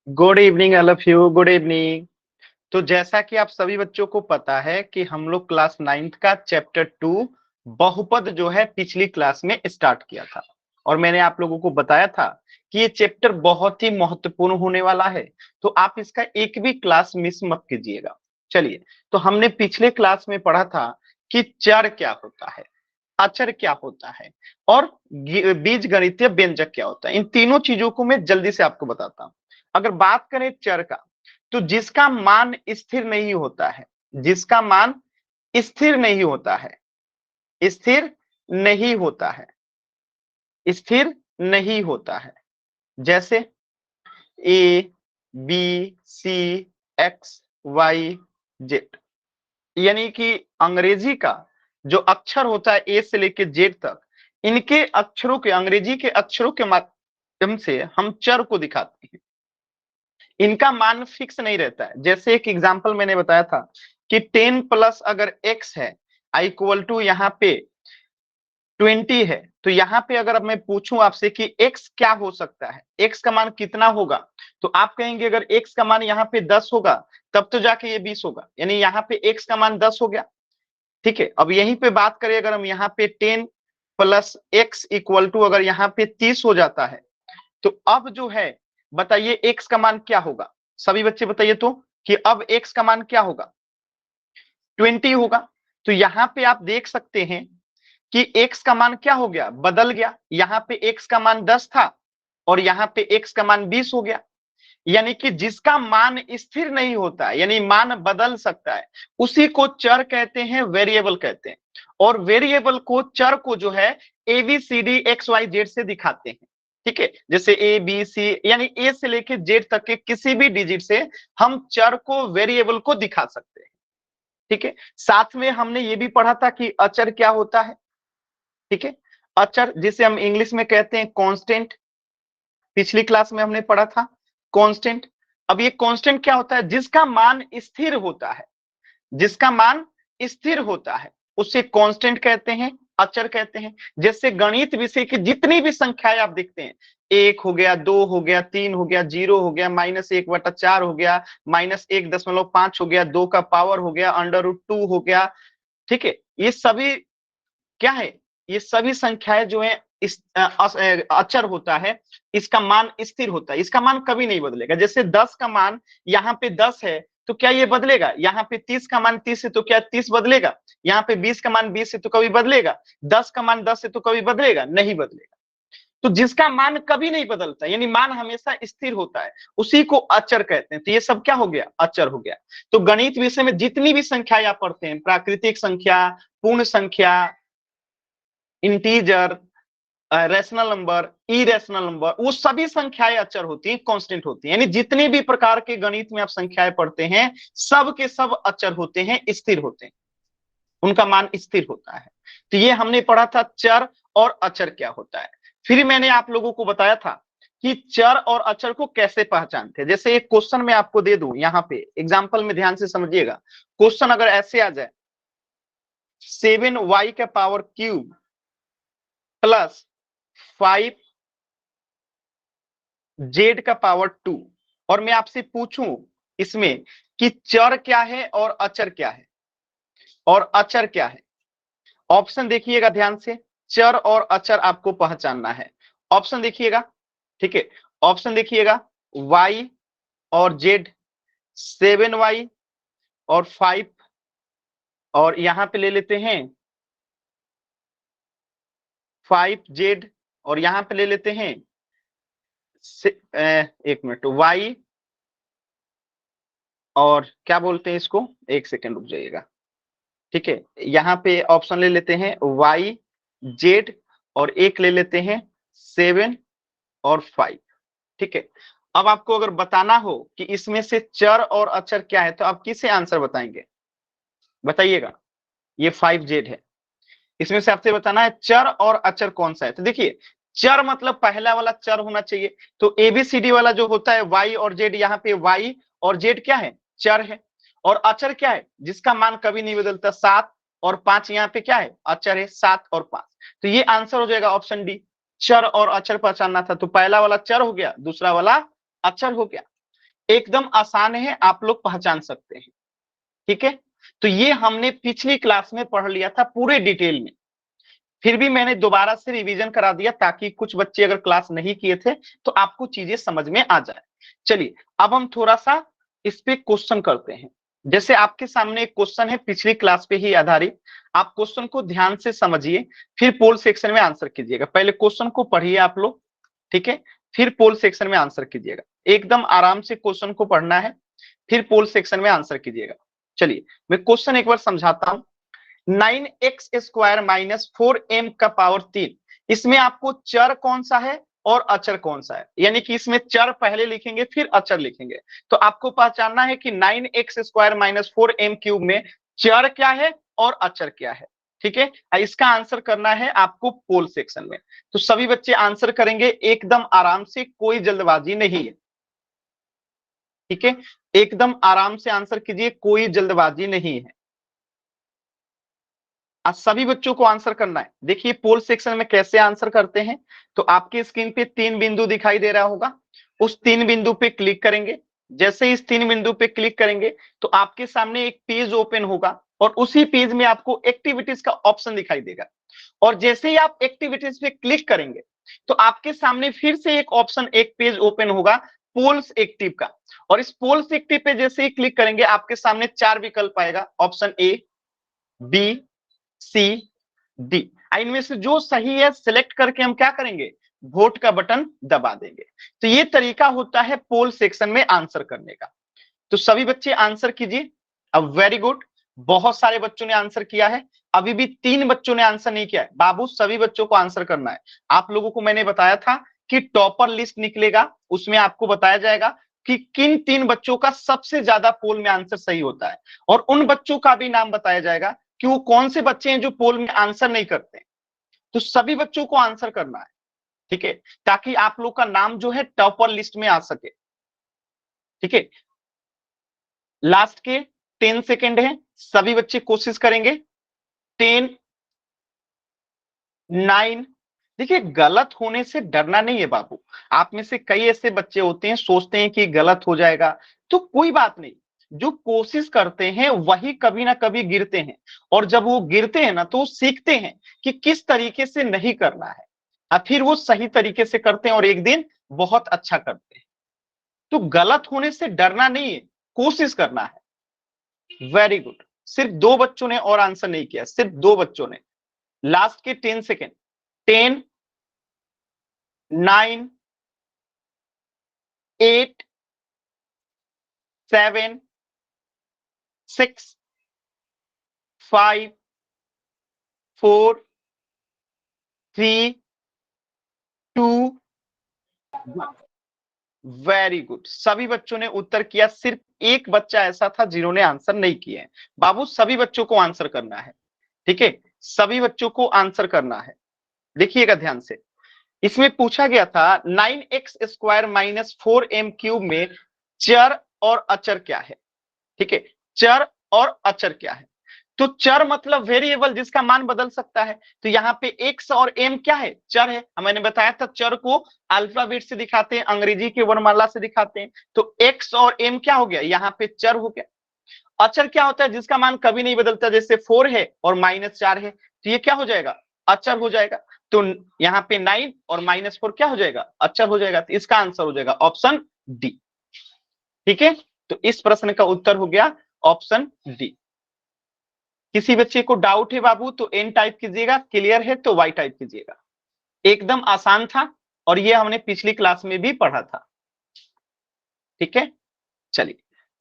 Good evening all of you. Good evening. तो जैसा कि आप सभी बच्चों को पता है कि हम लोग क्लास 9th का चैप्टर 2 बहुपद जो है पिछली क्लास में स्टार्ट किया था और मैंने आप लोगों को बताया था कि ये चैप्टर बहुत ही महत्वपूर्ण होने वाला है, तो आप इसका एक भी क्लास मिस मत कीजिएगा। चलिए, तो हमने पिछले क्लास में पढ़ा था कि चर क्या होता है, अचर क्या होता है और बीज गणितीय व्यंजक क्या होता है। इन तीनों चीजों को मैं जल्दी से आपको बताता हूं। अगर बात करें चर का, तो जिसका मान स्थिर नहीं होता है, जिसका मान स्थिर नहीं होता है, स्थिर नहीं होता है, स्थिर नहीं होता है, जैसे ए, बी, सी, एक्स, वाई, जेड। यानी कि अंग्रेजी का जो अक्षर होता है ए से लेके जेड तक, इनके अक्षरों के, अंग्रेजी के अक्षरों के माध्यम से हम चर को दिखाते हैं। इनका मान फिक्स नहीं रहता है। जैसे एक एग्जांपल मैंने बताया था कि 10 प्लस अगर x है आई इक्वल टू यहाँ पे 20 है, तो यहाँ पे अगर अब मैं पूछूं आपसे कि x क्या हो सकता है, x का मान कितना होगा, तो आप कहेंगे अगर x का मान यहाँ पे 10 होगा तब तो जाके ये 20 होगा, यानी यहाँ पे x का मान 10 हो गया। ठीक है, अब यहीं पे बात करें, अगर हम यहाँ पे 10 प्लस x इक्वल टू अगर यहाँ पे 30 हो जाता है, तो अब जो है बताइए x का मान क्या होगा। सभी बच्चे बताइए तो कि अब x का मान क्या होगा, 20 होगा। तो यहाँ पे आप देख सकते हैं कि x का मान क्या हो गया, बदल गया। यहाँ पे x का मान 10 था और यहाँ पे x का मान 20 हो गया। यानी कि जिसका मान स्थिर नहीं होता है, यानी मान बदल सकता है, उसी को चर कहते हैं, वेरिएबल कहते हैं। और वेरिएबल को, चर को जो है A B C D X Y Z से दिखाते हैं। ठीक है, जैसे ए बी सी, यानी ए से लेके जेड तक के किसी भी डिजिट से हम चर को, वेरिएबल को दिखा सकते हैं। ठीक है, साथ में हमने ये भी पढ़ा था कि अचर क्या होता है। ठीक है, अचर जिसे हम इंग्लिश में कहते हैं कांस्टेंट, पिछली क्लास में हमने पढ़ा था कांस्टेंट। अब ये कांस्टेंट क्या होता है, जिसका मान स्थिर होता है, जिसका मान स्थिर होता है उसे कांस्टेंट कहते हैं, अचर कहते हैं। जैसे गणित विषय की जितनी भी संख्याएं आप देखते हैं, 1 हो गया, 2 हो गया, 3 हो गया, 0 हो गया, -1/4 हो गया, -1.5 हो गया, 2 का पावर हो गया, √2 हो गया। ठीक है, ये सभी क्या है, ये सभी संख्याएं जो है इस अचर होता है, इसका मान स्थिर होता है, इसका मान कभी नहीं बदलेगा। जैसे 10 का मान यहाँ पे 10 है तो क्या ये बदलेगा, यहाँ पे 30 का मान 30 है तो क्या 30 बदलेगा, यहाँ पे 20 का मान 20 है तो कभी बदलेगा, 10 का मान 10 है तो कभी बदलेगा, नहीं बदलेगा। तो जिसका मान कभी नहीं बदलता, यानी मान हमेशा स्थिर होता है, उसी को अचर कहते हैं। तो ये सब क्या हो गया, अचर हो गया। तो गणित विषय में जितनी भी संख्याएं आप पढ़ते हैं, प्राकृतिक संख्या, पूर्ण संख्या, integer, rational number, irrational number, वो सभी संख्याएं अचर होती हैं, कांस्टेंट होती हैं। यानी जितने भी प्रकार के गणित में आप संख्याएं पढ़ते हैं, सब के सब अचर होते हैं, स्थिर होते हैं, उनका मान स्थिर होता है। तो ये हमने पढ़ा था चर और अचर क्या होता है। फिर मैंने आप लोगों को बताया था कि चर और अचर को कैसे पहचानते हैं। जैसे एक क्वेश्चन मैं आपको दे दूं, यहाँ पे एग्जाम्पल में ध्यान से समझिएगा। क्वेश्चन अगर ऐसे आ जाए, 7y का पावर क्यूब प्लस 5 जेड का पावर 2, और मैं आपसे पूछूं इसमें कि चर क्या है और अचर क्या है, और अचर क्या है। ऑप्शन देखिएगा ध्यान से, चर और अचर आपको पहचानना है। ऑप्शन देखिएगा, ठीक है, ऑप्शन देखिएगा, y और z, 7y और 5, और यहां पे ले लेते हैं 5z, और यहां पे ले लेते हैं एक मिनट, y और क्या बोलते हैं इसको, एक सेकेंड रुक जाइएगा। ठीक है, यहाँ पे ऑप्शन ले लेते हैं y, z, और एक ले लेते हैं 7 और 5। ठीक है, अब आपको अगर बताना हो कि इसमें से चर और अचर क्या है, तो आप किसे आंसर बताएंगे, बताइएगा। ये 5z है, इसमें से आपसे बताना है चर और अचर कौन सा है। तो देखिए, चर मतलब पहला वाला चर होना चाहिए, तो एबीसीडी वाला जो होता है y और z, यहाँ पे y और z क्या है, चर है। और अचर क्या है, जिसका मान कभी नहीं बदलता, 7 और 5, यहाँ पे क्या है, अचर है, 7 और 5। तो ये आंसर हो जाएगा ऑप्शन डी, चर और अचर पहचानना था। तो पहला वाला चर हो गया, दूसरा वाला अचर हो गया। एकदम आसान है, आप लोग पहचान सकते हैं। ठीक है, तो ये हमने पिछली क्लास में पढ़ लिया था पूरे डिटेल में, फिर भी मैंने दोबारा से रिवीजन करा दिया ताकि कुछ बच्चे अगर क्लास नहीं किए थे तो आपको चीजें समझ में आ जाए। चलिए अब हम थोड़ा सा इस पे क्वेश्चन करते हैं। जैसे आपके सामने एक क्वेश्चन है पिछली क्लास पे ही आधारित, आप क्वेश्चन को ध्यान से समझिए, फिर पोल सेक्शन में आंसर कीजिएगा। पहले क्वेश्चन को पढ़िए आप लोग, ठीक है, फिर पोल सेक्शन में आंसर कीजिएगा। एकदम आराम से क्वेश्चन को पढ़ना है, फिर पोल सेक्शन में आंसर कीजिएगा। चलिए मैं क्वेश्चन एक बार समझाता हूं। 9x² माइनस 4m का पावर 3, इसमें आपको चर कौन सा है और अचर कौन सा है, यानी कि इसमें चर पहले लिखेंगे फिर अचर लिखेंगे। तो आपको पहचानना है कि 9x² माइनस 4m क्यूब में चर क्या है और अचर क्या है। ठीक है, इसका आंसर करना है आपको पोल सेक्शन में। तो सभी बच्चे आंसर करेंगे एकदम आराम से, कोई जल्दबाजी नहीं है। ठीक है, एकदम आराम से आंसर कीजिए, कोई जल्दबाजी नहीं है। आज सभी बच्चों को आंसर करना है। देखिए पोल सेक्शन में कैसे आंसर करते हैं, तो आपकी स्क्रीन पे 3 बिंदु दिखाई दे रहा होगा, उस 3 बिंदु पे क्लिक करेंगे। जैसे इस 3 बिंदु पे क्लिक करेंगे तो आपके सामने एक पेज ओपन होगा और उसी पेज में आपको एक्टिविटीज का ऑप्शन दिखाई देगा। और जैसे ही आप एक्टिविटीज पे क्लिक करेंगे तो आपके सामने फिर से एक ऑप्शन, एक पेज ओपन होगा पोल्स एक्टिव का। और इस पोल्स एक्टिव पे जैसे ही क्लिक करेंगे आपके सामने 4 विकल्प आएगा, option A, B, C, D. इनमें से जो सही है सिलेक्ट करके हम क्या करेंगे, वोट का बटन दबा देंगे। तो ये तरीका होता है पोल सेक्शन में आंसर करने का। तो सभी बच्चे आंसर कीजिए। अब वेरी गुड, बहुत सारे बच्चों ने आंसर किया है, अभी भी 3 बच्चों ने आंसर नहीं किया है। बाबू सभी बच्चों को आंसर करना है। आप लोगों को मैंने बताया था कि टॉपर लिस्ट निकलेगा, उसमें आपको बताया जाएगा कि किन 3 बच्चों का सबसे ज्यादा पोल में आंसर सही होता है, और उन बच्चों का भी नाम बताया जाएगा कि वो कौन से बच्चे हैं जो पोल में आंसर नहीं करते। तो सभी बच्चों को आंसर करना है, ठीक है, ताकि आप लोग का नाम जो है टॉपर लिस्ट में आ सके। ठीक है, लास्ट के 10 सेकेंड है, सभी बच्चे कोशिश करेंगे। 10, 9। देखिए गलत होने से डरना नहीं है बाबू। आप में से कई ऐसे बच्चे होते हैं सोचते हैं कि गलत हो जाएगा, तो कोई बात नहीं। जो कोशिश करते हैं वही कभी ना कभी गिरते हैं, और जब वो गिरते हैं ना तो वो सीखते हैं कि किस तरीके से नहीं करना है, और फिर वो सही तरीके से करते हैं और एक दिन बहुत अच्छा करते हैं। तो गलत होने से डरना नहीं है, कोशिश करना है। वेरी गुड, सिर्फ 2 बच्चों ने और आंसर नहीं किया, सिर्फ 2 बच्चों ने। लास्ट के 10 सेकेंड। 10, 9, 8, 7, 6, 5, 4, 3, 2, 1। वेरी गुड, सभी बच्चों ने उत्तर किया, सिर्फ एक बच्चा ऐसा था जिन्होंने आंसर नहीं किए हैं। बाबू सभी बच्चों को आंसर करना है, ठीक है, सभी बच्चों को आंसर करना है। देखिएगा ध्यान से, इसमें पूछा गया था 9x² माइनस 4m क्यूब में चर और अचर क्या है। ठीक है, चर और अचर क्या है। तो चर मतलब वेरिएबल जिसका मान बदल सकता है। तो यहाँ पे x और m क्या है, चर है। मैंने बताया था चर को अल्फाबेट से दिखाते हैं, अंग्रेजी की वर्णमाला से दिखाते हैं। तो x और m क्या हो गया, यहाँ पे चर हो गया। अचर क्या होता है, जिसका मान कभी नहीं बदलता, जैसे 4 है और -4 है, तो ये क्या हो जाएगा, अचर हो जाएगा। तो यहाँ पे 9 और -4 क्या हो जाएगा, अचर हो जाएगा। तो इसका आंसर हो जाएगा ऑप्शन डी। ठीक है, तो इस प्रश्न का उत्तर हो गया ऑप्शन डी। किसी बच्चे को डाउट है बाबू तो एन टाइप कीजिएगा, क्लियर है तो वाई टाइप कीजिएगा। एकदम आसान था, और ये हमने पिछली क्लास में भी पढ़ा था। ठीक है, चलिए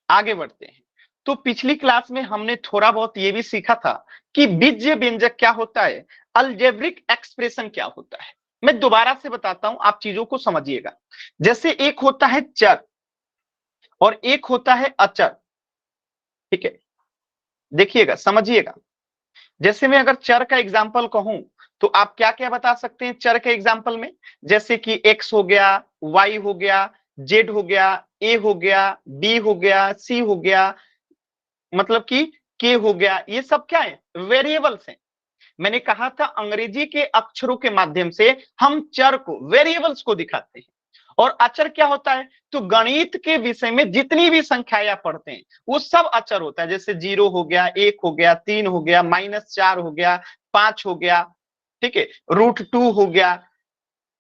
आगे बढ़ते हैं। तो पिछली क्लास में हमने थोड़ा बहुत ये भी सीखा था कि बीजीय व्यंजक क्या होता है, अलजेब्रिक एक्सप्रेशन क्या होता है। मैं दोबारा से बताता हूं, आप चीजों को समझिएगा। जैसे एक होता है चर और एक होता है अचर। ठीक है, देखिएगा समझिएगा। जैसे मैं अगर चर का एग्जाम्पल कहूं तो आप क्या क्या बता सकते हैं चर के एग्जाम्पल में, जैसे कि x हो गया, y हो गया, z हो गया, a हो गया, b हो गया, c हो गया, मतलब कि k हो गया। ये सब क्या है, वेरिएबल्स हैं। मैंने कहा था अंग्रेजी के अक्षरों के माध्यम से हम चर को, वेरिएबल्स को दिखाते हैं, और अचर क्या होता है? तो गणित के विषय में जितनी भी संख्याएं आप पढ़ते हैं वो सब अचर होता है। जैसे 0 हो गया, 1 हो गया, 3 हो गया, -4 हो गया, 5 हो गया, ठीक है, √2 हो गया,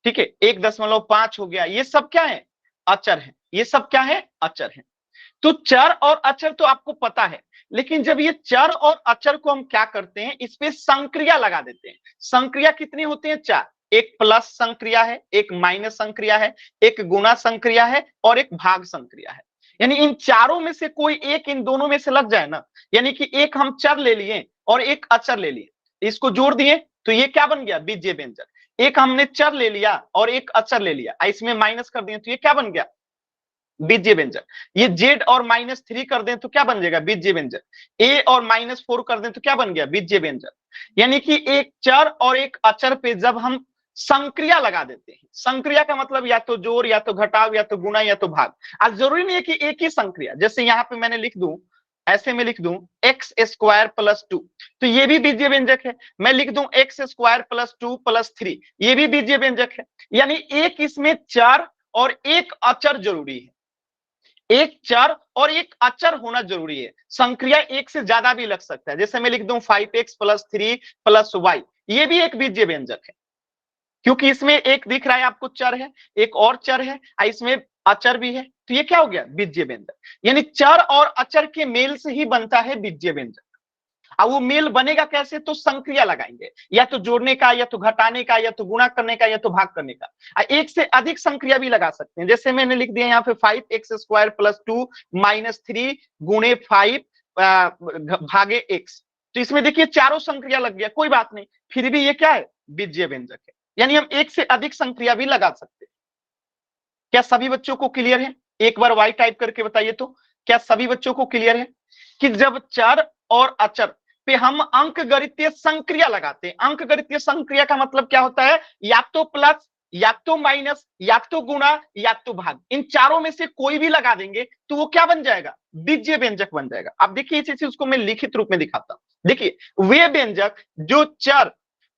ठीक है, 1.5 हो गया, ये सब क्या है? अचर है। ये सब क्या है? अचर है। तो चर और अचर तो आपको पता है, लेकिन जब ये चर और अचर को हम क्या करते हैं, इस पे संक्रिया लगा देते हैं। संक्रिया कितनी होती है? 4। एक प्लस संक्रिया है, एक माइनस संक्रिया है, एक गुणा संक्रिया है और एक भाग संक्रिया है। यानी इन चारों में से कोई एक इन दोनों में से लग जाए ना, यानी कि एक हम चर ले लिए और एक अचर ले लिए, इसको जोड़ दिए तो ये क्या बन गया? बीजीय व्यंजक। एक हमने चर ले लिया और एक अचर ले लिया, इसमें माइनस कर दिए तो ये क्या बन गया? बीजीय व्यंजक। ये z और -3 कर दें तो क्या बन जाएगा? बीजीय व्यंजक। a और -4 कर दें तो क्या बन गया? बीजीय व्यंजक। यानी कि एक चर और एक अचर पे जब हम संक्रिया लगा देते हैं, संक्रिया का मतलब या तो जोड़, या तो घटाव, या तो गुणा, या तो भाग। आज जरूरी नहीं है कि एक ही संक्रिया, जैसे यहाँ पे मैंने लिख दूं, ऐसे में लिख दूं x² + 2, तो ये भी बीजीय व्यंजक है। मैं लिख दूं x² + 2 + 3, ये भी बीजीय व्यंजक है। यानी एक इसमें चर और एक अचर जरूरी है, एक चर और एक अचर होना जरूरी है। संक्रिया एक से ज्यादा भी लग सकता है, जैसे मैं लिख दूं 5x + 3 + y, ये भी एक बीजीय व्यंजक है, क्योंकि इसमें एक दिख रहा है आपको चर है, एक और चर है, इसमें अचर भी है, तो ये क्या हो गया? बीजीय व्यंजक। यानी चर और अचर के मेल से ही बनता है बीजीय व्यंजक। अब वो मेल बनेगा कैसे? तो संक्रिया लगाएंगे, या तो जोड़ने का, या तो घटाने का, या तो गुणा करने का, या तो भाग करने का। एक से अधिक संक्रिया भी लगा सकते हैं, जैसे मैंने लिख दिया यहाँ पे 5x² + 2 - 3 × 5 भागे x, तो इसमें देखिए चारों संक्रिया लग गया, कोई बात नहीं, फिर भी ये क्या है? बीजीय व्यंजक है। यानी हम एक से अधिक संक्रिया भी लगा सकते हैं। क्या सभी बच्चों को क्लियर है? एक बार वाई टाइप करके बताइए तो, क्या सभी बच्चों को क्लियर है कि जब चर और अचर पे हम अंकगणितीय संक्रिया लगाते हैं, अंकगणितीय संक्रिया का मतलब क्या होता है? या तो प्लस, या तो माइनस, या तो गुणा, या तो भाग, इन चारों में से कोई भी लगा देंगे तो वो क्या बन जाएगा? बीजीय व्यंजक बन जाएगा। अब देखिए इस चीज को मैं लिखित रूप में दिखाता हूं। देखिए वे व्यंजक जो चर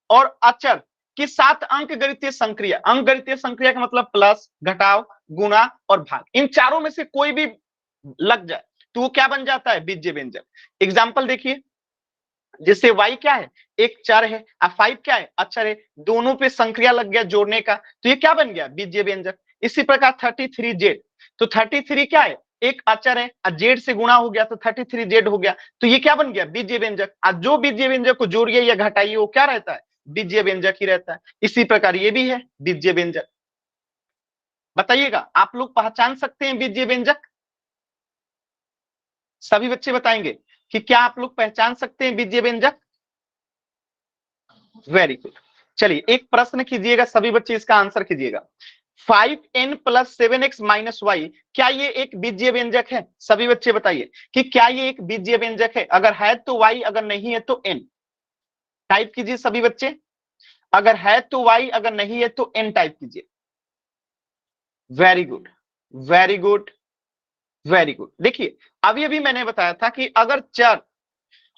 और अचर के साथ अंकगणितीय संक्रिया, अंकगणितीय संक्रिया का मतलब प्लस, घटाव, गुणा और भाग, इन चारों में से कोई भी लग जाए तो वो क्या बन जाता है? बीजीय व्यंजक। एग्जांपल देखिए, जैसे y क्या है? एक चर है, और 5 क्या है? अचर है, दोनों पे संक्रिया लग गया जोड़ने का, तो ये क्या बन गया? बीजीय व्यंजक। इसी प्रकार 33z, तो 33 क्या है? एक अचर है, और z से गुणा हो गया तो 33z हो गया, तो ये क्या बन गया? बीजीय व्यंजक। और जो बीजीय व्यंजक को जोड़िए या घटाइए वो क्या रहता है? बीजीय व्यंजक ही रहता है। इसी प्रकार ये भी है बीजीय व्यंजक। बताइएगा, आप लोग पहचान सकते हैं बीजीय व्यंजक? सभी बच्चे बताएंगे कि क्या आप लोग पहचान सकते हैं बीजीय व्यंजक? Very good. चलिए एक प्रश्न कीजिएगा, सभी बच्चे इसका आंसर कीजिएगा। 5n + 7x - y, क्या ये एक बीजीय व्यंजक है? सभी बच्चे बताइए कि क्या ये एक बीजीय व्यंजक है? अगर है तो y, अगर नहीं है तो n टाइप कीजिए सभी बच्चे। अगर है तो y, अगर नहीं है तो n टाइप कीजिए। Very good, very good, very good. देखिए अभी अभी मैंने बताया था कि अगर चर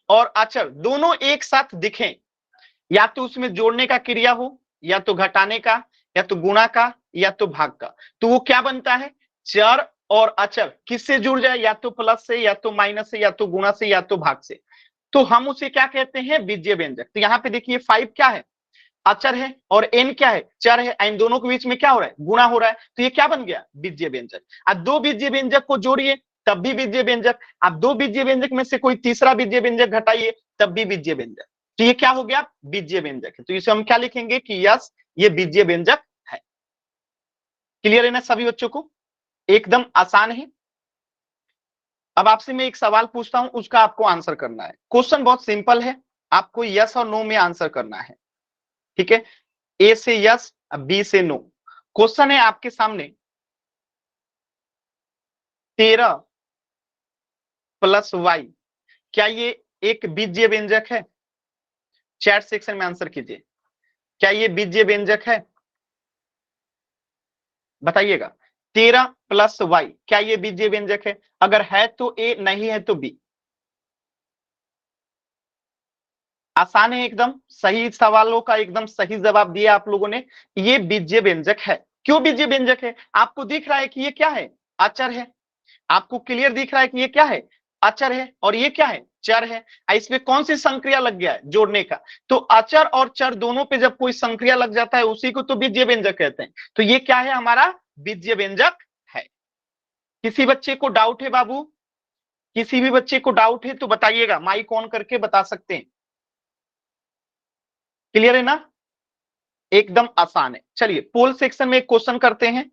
और अचर दोनों एक साथ दिखें, या तो उसमें जोड़ने का क्रिया हो, या तो घटाने का, या तो गुणा का, या तो भाग का, तो वो क्या बनता है? चर और अचर किससे जुड़ जाए? या तो प्लस से, या तो माइनस से, या तो गुणा से, या तो भाग से, तो हम उसे क्या कहते हैं? बीजीय व्यंजक। तो यहाँ पे देखिए 5 क्या है? अचर है, और n क्या है? चर है, इन दोनों के बीच में क्या हो रहा है? गुणा हो रहा है, तो ये क्या बन गया? बीजीय व्यंजक। अब दो बीजीय व्यंजक को जोड़िए तब भी बीजीय व्यंजक, अब दो बीजीय व्यंजक में से कोई तीसरा बीजीय व्यंजक घटाइए तब भी बीजीय व्यंजक, तो ये क्या हो गया? बीजीय व्यंजक है। तो इसे हम क्या लिखेंगे कि यस ये बीजीय व्यंजक है। क्लियर है ना सभी बच्चों को? एकदम आसान है। अब आपसे मैं एक सवाल पूछता हूं, उसका आपको आंसर करना है। क्वेश्चन बहुत सिंपल है, आपको यस और नो में आंसर करना है, ठीक है? ए से यस, बी से नो। क्वेश्चन है आपके सामने, 13 + y, क्या ये एक बीजीय व्यंजक है? चैट सेक्शन में आंसर कीजिए, क्या ये बीजीय व्यंजक है? बताइएगा। 13 + y, क्या ये बीजीय व्यंजक है? अगर है तो ए, नहीं है तो बी। आसान है एकदम, सही सवालों का एकदम सही जवाब दिया आप लोगों ने, ये बीजीय व्यंजक है। क्यों बीजीय व्यंजक है? आपको दिख रहा है कि ये क्या है? अचर है। आपको क्लियर दिख रहा है कि ये क्या है? अचर है। और ये क्या है? चर है। इसमें कौन सी संक्रिया लग गया है? जोड़ने का। तो अचर और चर दोनों पे जब कोई संक्रिया लग जाता है उसी को तो बीजीय व्यंजक कहते हैं। तो ये क्या है? हमारा बीजीय व्यंजक है। किसी बच्चे को डाउट है बाबू? किसी भी बच्चे को डाउट है तो बताइएगा, माइक ऑन करके बता सकते हैं। क्लियर है ना? एकदम आसान है। चलिए पोल सेक्शन में एक क्वेश्चन करते हैं।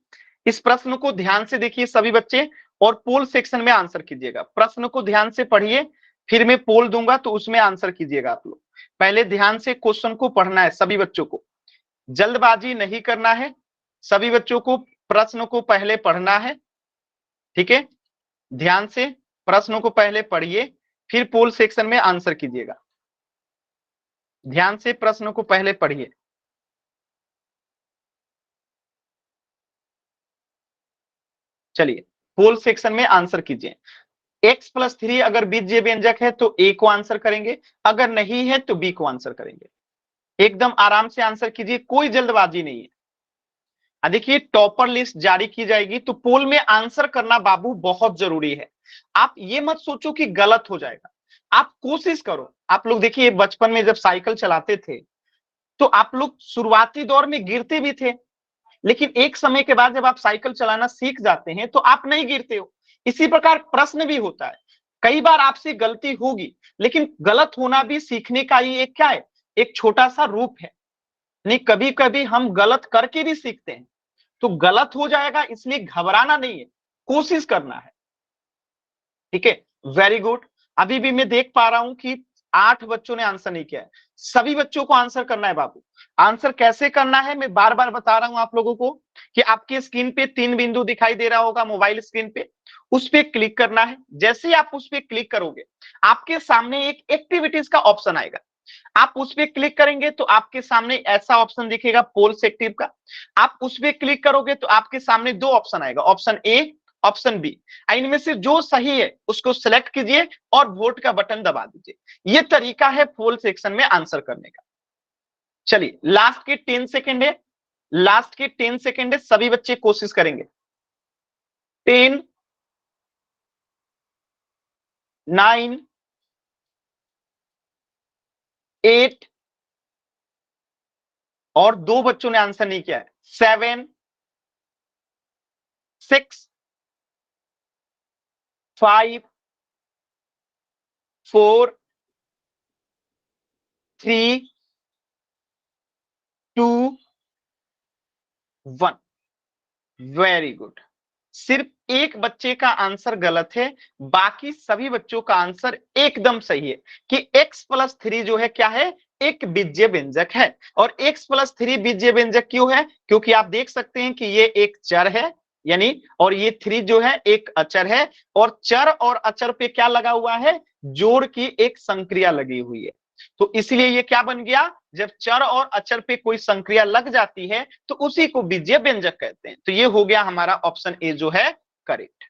इस प्रश्न को ध्यान से देखिए सभी बच्चे और पोल सेक्शन में आंसर कीजिएगा। प्रश्न को ध्यान से पढ़िए, फिर मैं पोल दूंगा तो उसमें आंसर कीजिएगा आप लोग। पहले ध्यान से क्वेश्चन को पढ़ना है सभी बच्चों को, जल्दबाजी नहीं करना है। सभी बच्चों को प्रश्न को पहले पढ़ना है, ठीक है? ध्यान से प्रश्नों को पहले पढ़िए, फिर पोल सेक्शन में आंसर कीजिएगा। ध्यान से प्रश्नों को पहले पढ़िए। चलिए पोल सेक्शन में आंसर कीजिए। x+3 अगर बीजीय व्यंजक है तो a को आंसर करेंगे, अगर नहीं है तो b को आंसर करेंगे। एकदम आराम से आंसर कीजिए, कोई जल्दबाजी नहीं है। देखिए टॉपर लिस्ट जारी की जाएगी तो पोल में आंसर करना बाबू बहुत जरूरी है। आप ये मत सोचो कि गलत हो जाएगा, आप कोशिश करो। आप लोग देखिए बचपन में जब साइकिल चलाते थे तो आप लोग शुरुआती दौर में गिरते भी थे, लेकिन एक समय के बाद जब आप साइकिल चलाना सीख जाते हैं तो आप नहीं गिरते हो। इसी प्रकार प्रश्न भी होता है, कई बार आपसे गलती होगी, लेकिन गलत होना भी सीखने का ही एक क्या है? एक छोटा सा रूप है। नहीं, कभी कभी हम गलत करके भी सीखते हैं। तो गलत हो जाएगा इसलिए घबराना नहीं है, कोशिश करना है, ठीक है? Very good. अभी भी मैं देख पा रहा हूं कि 8 बच्चों ने आंसर नहीं किया है। सभी बच्चों को आंसर करना है बाबू। आंसर कैसे करना है मैं बार बार बता रहा हूं आप लोगों को कि आपकी स्क्रीन पे 3 बिंदु दिखाई दे रहा होगा मोबाइल स्क्रीन पे, उस पे क्लिक करना है। जैसे ही आप उस पे क्लिक करोगे आपके सामने एक एक्टिविटीज का ऑप्शन आएगा। आप उस पे क्लिक करेंगे तो आपके सामने ऐसा ऑप्शन दिखेगा पोल सेक्टिव का। आप उस पे क्लिक करोगे तो आपके सामने 2 ऑप्शन आएगा, ऑप्शन ए, ऑप्शन बी। इनमें से जो सही है उसको सिलेक्ट कीजिए और वोट का बटन दबा दीजिए। यह तरीका है पोल सेक्शन में आंसर करने का। चलिए लास्ट के 10 सेकेंड है, लास्ट के 10 सेकेंड है, सभी बच्चे कोशिश करेंगे। 10, 9, 8 और 2 बच्चों ने आंसर नहीं किया है, 7, 6, 5, 4, 3, 2, 1। Very good. सिर्फ एक बच्चे का आंसर गलत है, बाकी सभी बच्चों का आंसर एकदम सही है कि x+3 जो है क्या है? एक बीजीय व्यंजक है। और x+3 बीजीय व्यंजक क्यों है? क्योंकि आप देख सकते हैं कि ये एक चर है यानी, और ये 3 जो है एक अचर है, और चर और अचर पे क्या लगा हुआ है? जोड़ की एक संक्रिया लगी हुई है। तो इसलिए ये क्या बन गया? जब चर और अचर पे कोई संक्रिया लग जाती है तो उसी को बीजीय व्यंजक कहते हैं। तो ये हो गया हमारा ऑप्शन ए जो है करेक्ट।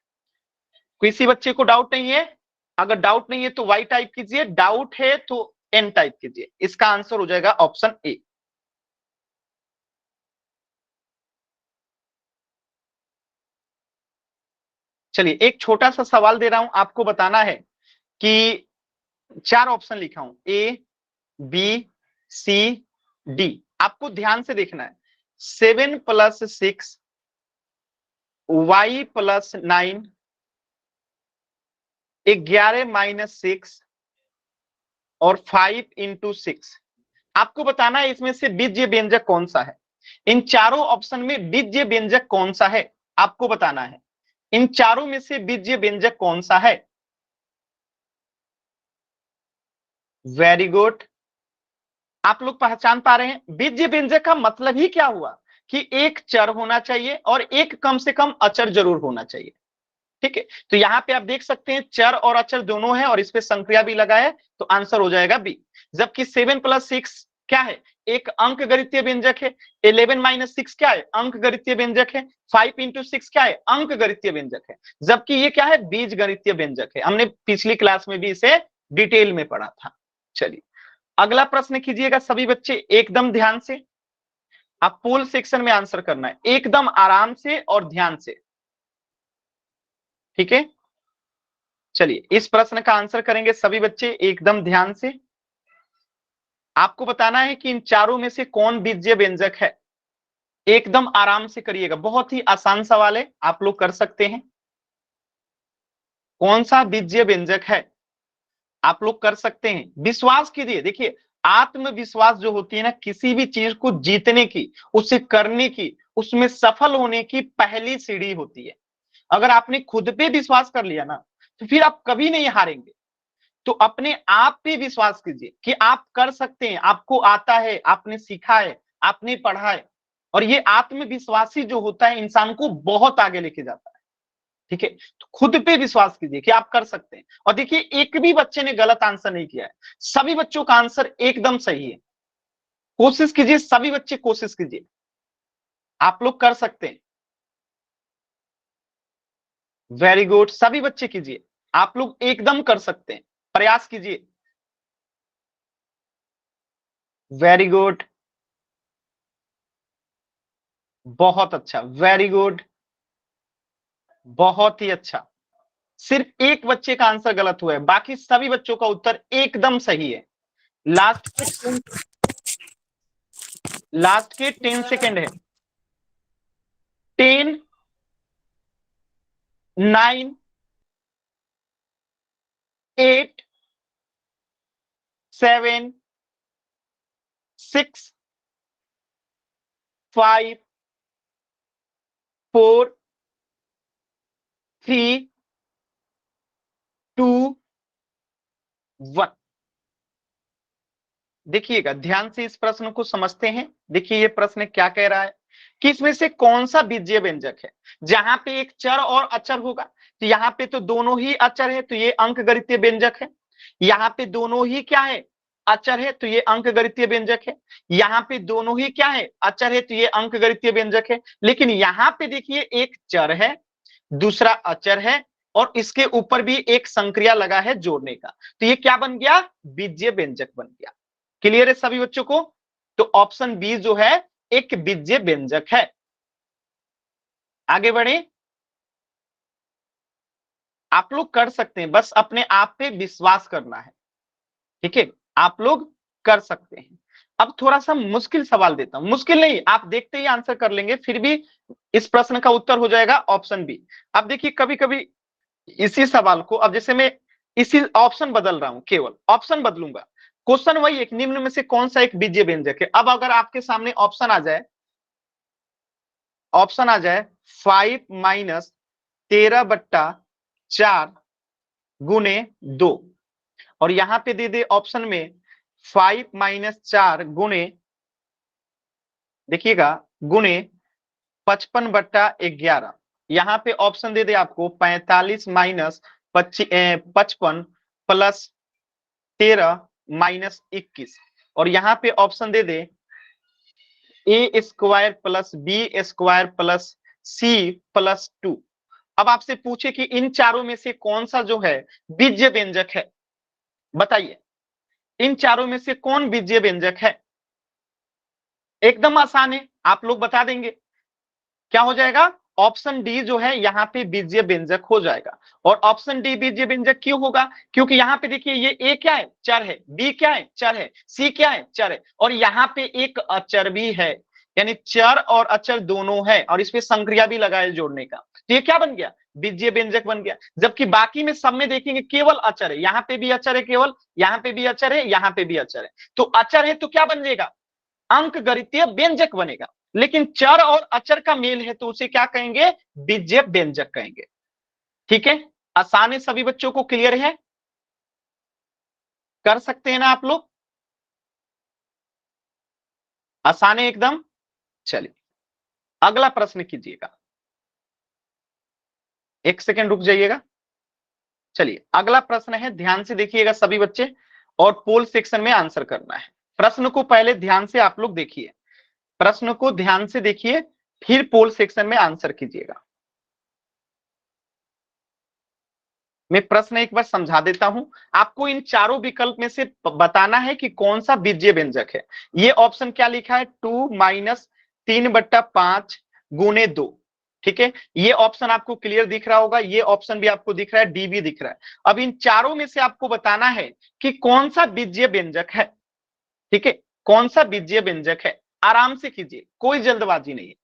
किसी बच्चे को डाउट नहीं है? अगर डाउट नहीं है तो वाई टाइप कीजिए, डाउट है तो एन टाइप कीजिए। इसका आंसर हो जाएगा ऑप्शन ए। चलिए एक छोटा सा सवाल दे रहा हूं, आपको बताना है कि 4 ऑप्शन लिखा हूं, ए, बी, सी, डी। आपको ध्यान से देखना है। 7+6, y+9, 11-6 और 5×6। आपको बताना है इसमें से बीजीय व्यंजक कौन सा है। इन चारों ऑप्शन में बीजीय व्यंजक कौन सा है आपको बताना है। इन चारों में से बीजीय व्यंजक कौन सा है? Very good. आप लोग पहचान पा रहे हैं बीजीय व्यंजक का मतलब ही क्या हुआ कि एक चर होना चाहिए और एक कम से कम अचर जरूर होना चाहिए, ठीक है? तो यहां पे आप देख सकते हैं चर और अचर दोनों है और इस पे संक्रिया भी लगा है, तो आंसर हो जाएगा बी। जबकि 7+6 क्या है? एक अंक गणितीय व्यंजक है। 11-6 क्या है? अंक गणितीय व्यंजक है। 5×6 क्या है? अंक गणितीय व्यंजक है। जबकि ये क्या है? बीज गणितीय व्यंजक है। हमने पिछली क्लास में भी इसे डिटेल में पढ़ा था। चलिए अगला प्रश्न कीजिएगा सभी बच्चे एकदम ध्यान से। आप पोल सेक्शन में आंसर करना है एकदम आराम से और ध्यान से, ठीक है। चलिए इस प्रश्न का आंसर करेंगे सभी बच्चे एकदम ध्यान से। आपको बताना है कि इन चारों में से कौन बीजीय व्यंजक है। एकदम आराम से करिएगा, बहुत ही आसान सवाल है, आप लोग कर सकते हैं। कौन सा बीजीय व्यंजक है, आप लोग कर सकते हैं, विश्वास कीजिए। देखिए आत्मविश्वास जो होती है ना, किसी भी चीज को जीतने की, उसे करने की, उसमें सफल होने की पहली सीढ़ी होती है। अगर आपने खुद पे विश्वास कर लिया ना, तो फिर आप कभी नहीं हारेंगे। तो अपने आप पे विश्वास कीजिए कि आप कर सकते हैं, आपको आता है, आपने सीखा है, आपने पढ़ा है। और ये आत्मविश्वासी जो होता है इंसान को बहुत आगे लेके जाता है, ठीक है। तो खुद पे विश्वास कीजिए कि आप कर सकते हैं। और देखिए एक भी बच्चे ने गलत आंसर नहीं किया है, सभी बच्चों का आंसर एकदम सही है। कोशिश कीजिए, सभी बच्चे कोशिश कीजिए, आप लोग कर सकते हैं। वेरी गुड, सभी बच्चे कीजिए, आप लोग एकदम कर सकते हैं, प्रयास कीजिए। वेरी गुड, बहुत अच्छा, वेरी गुड, बहुत ही अच्छा। सिर्फ एक बच्चे का आंसर गलत हुआ है, बाकी सभी बच्चों का उत्तर एकदम सही है। लास्ट के 10 सेकेंड है। 10, 9, 8, 7, 6, 5, 4, 3, 2, 1। देखिएगा ध्यान से, इस प्रश्न को समझते हैं। देखिए ये प्रश्न क्या कह रहा है कि इसमें से कौन सा बीजीय व्यंजक है जहां पे एक चर और अचर होगा। तो यहाँ पे तो दोनों ही अचर है, तो ये अंकगणितीय व्यंजक है। यहाँ पे दोनों ही क्या है, अचर है, तो ये अंकगणितीय व्यंजक है। यहाँ पे दोनों ही क्या है, अचर है, तो ये अंकगणितीय व्यंजक है। लेकिन यहाँ पे देखिए एक चर है, दूसरा अचर है, और इसके ऊपर भी एक संक्रिया लगा है जोड़ने का। तो ये क्या बन गया, बीजीय व्यंजक बन गया। क्लियर है सभी बच्चों को। तो ऑप्शन बी जो है एक बीजीय व्यंजक है। आगे बढ़े, आप लोग कर सकते हैं, बस अपने आप पे विश्वास करना है, ठीक है। आप लोग कर सकते हैं। अब थोड़ा सा मुश्किल सवाल देता हूं, मुश्किल नहीं, आप देखते ही आंसर कर लेंगे, फिर भी इस प्रश्न का उत्तर हो जाएगा ऑप्शन बी। अब देखिए कभी कभी इसी सवाल को, अब जैसे मैं इसी ऑप्शन बदल रहा हूं, केवल ऑप्शन बदलूंगा, क्वेश्चन वही एक, निम्न में से कौन सा एक बीजीय व्यंजक है। अब अगर आपके सामने ऑप्शन आ जाए, ऑप्शन आ जाए 5-13/4 गुने 2, और यहां पे दे दे ऑप्शन में 5 - 4 गुने, देखिएगा, गुने 55/11। यहां पे ऑप्शन दे दे आपको 45 - 55 प्लस 13 - 21, और यहां पे ऑप्शन दे दे a² plus b² plus c+2। अब आपसे पूछे कि इन चारों में से कौन सा जो है बीजीय व्यंजक है, बताइए इन चारों में से कौन बीजीय व्यंजक है। एकदम आसान है, आप लोग बता देंगे। क्या हो जाएगा, ऑप्शन डी जो है यहाँ पे बीजीय व्यंजक हो जाएगा। और ऑप्शन डी बीजीय व्यंजक क्यों होगा, क्योंकि यहाँ पे देखिए ये ए क्या है, चर है, बी क्या है, चर है, सी क्या है, चर है, और यहाँ पे एक अचर भी है। यानी चर और अचर दोनों है, और इसमें संक्रिया भी लगा है जोड़ने का। तो ये क्या बन गया, बीजीय व्यंजक बन गया। जबकि बाकी में सब में देखेंगे केवल अचर है, यहाँ पे भी अचर है, केवल यहाँ पे भी अचर है, यहाँ पे भी अचर है। तो अचर है तो क्या बन जाएगा, अंकगणितीय व्यंजक बनेगा। लेकिन चर और अचर का मेल है तो उसे क्या कहेंगे, बीजीय व्यंजक कहेंगे। ठीक है, आसान है, सभी बच्चों को क्लियर है, कर सकते हैं ना आप लोग, आसान है एकदम। चलिए अगला प्रश्न कीजिएगा, एक सेकेंड रुक जाइएगा। चलिए अगला प्रश्न है, ध्यान से देखिएगा सभी बच्चे, और पोल सेक्शन में आंसर करना है। प्रश्न को पहले ध्यान से आप लोग देखिए, प्रश्न को ध्यान से देखिए, फिर पोल सेक्शन में आंसर कीजिएगा। मैं प्रश्न एक बार समझा देता हूं, आपको इन चारों विकल्प में से बताना है कि कौन सा बीजीय व्यंजक है। ये ऑप्शन क्या लिखा है, 2 - 3/5 गुणे 2। ठीक है, ये ऑप्शन आपको क्लियर दिख रहा होगा, ये ऑप्शन भी आपको दिख रहा है, डी भी दिख रहा है। अब इन चारों में से आपको बताना है कि कौन सा बीजीय व्यंजक है। ठीक है, कौन सा बीजीय व्यंजक है, आराम से कीजिए, कोई जल्दबाजी नहीं है,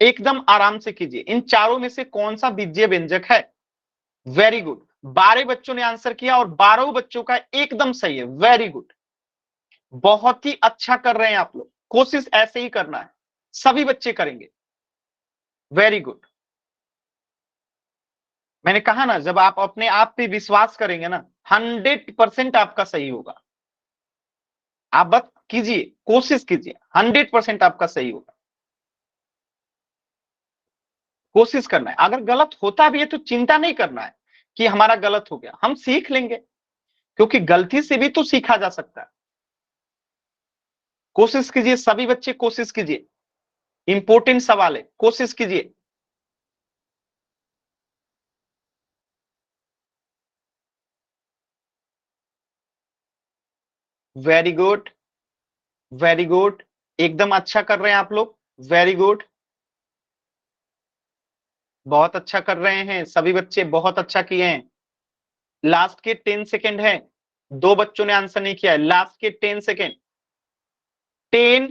एकदम आराम से कीजिए। इन चारों में से कौन सा बीजीय व्यंजक है। वेरी गुड, 12 बच्चों ने आंसर किया और 12 बच्चों का एकदम सही है। वेरी गुड, बहुत ही अच्छा कर रहे हैं आप लोग, कोशिश ऐसे ही करना है, सभी बच्चे करेंगे। वेरी गुड, मैंने कहा ना, जब आप अपने आप पे विश्वास करेंगे ना, 100% आपका सही होगा। आप बस कीजिए, कोशिश कीजिए, 100% आपका सही होगा। कोशिश करना है, अगर गलत होता भी है तो चिंता नहीं करना है कि हमारा गलत हो गया, हम सीख लेंगे, क्योंकि गलती से भी तो सीखा जा सकता है। कोशिश कीजिए, सभी बच्चे कोशिश कीजिए, इंपॉर्टेंट सवाल है, कोशिश कीजिए। वेरी गुड, वेरी गुड, एकदम अच्छा कर रहे हैं आप लोग। वेरी गुड, बहुत अच्छा कर रहे हैं सभी बच्चे, बहुत अच्छा किए हैं। लास्ट के 10 सेकेंड है, 2 बच्चों ने आंसर नहीं किया है, लास्ट के 10 सेकेंड। 10,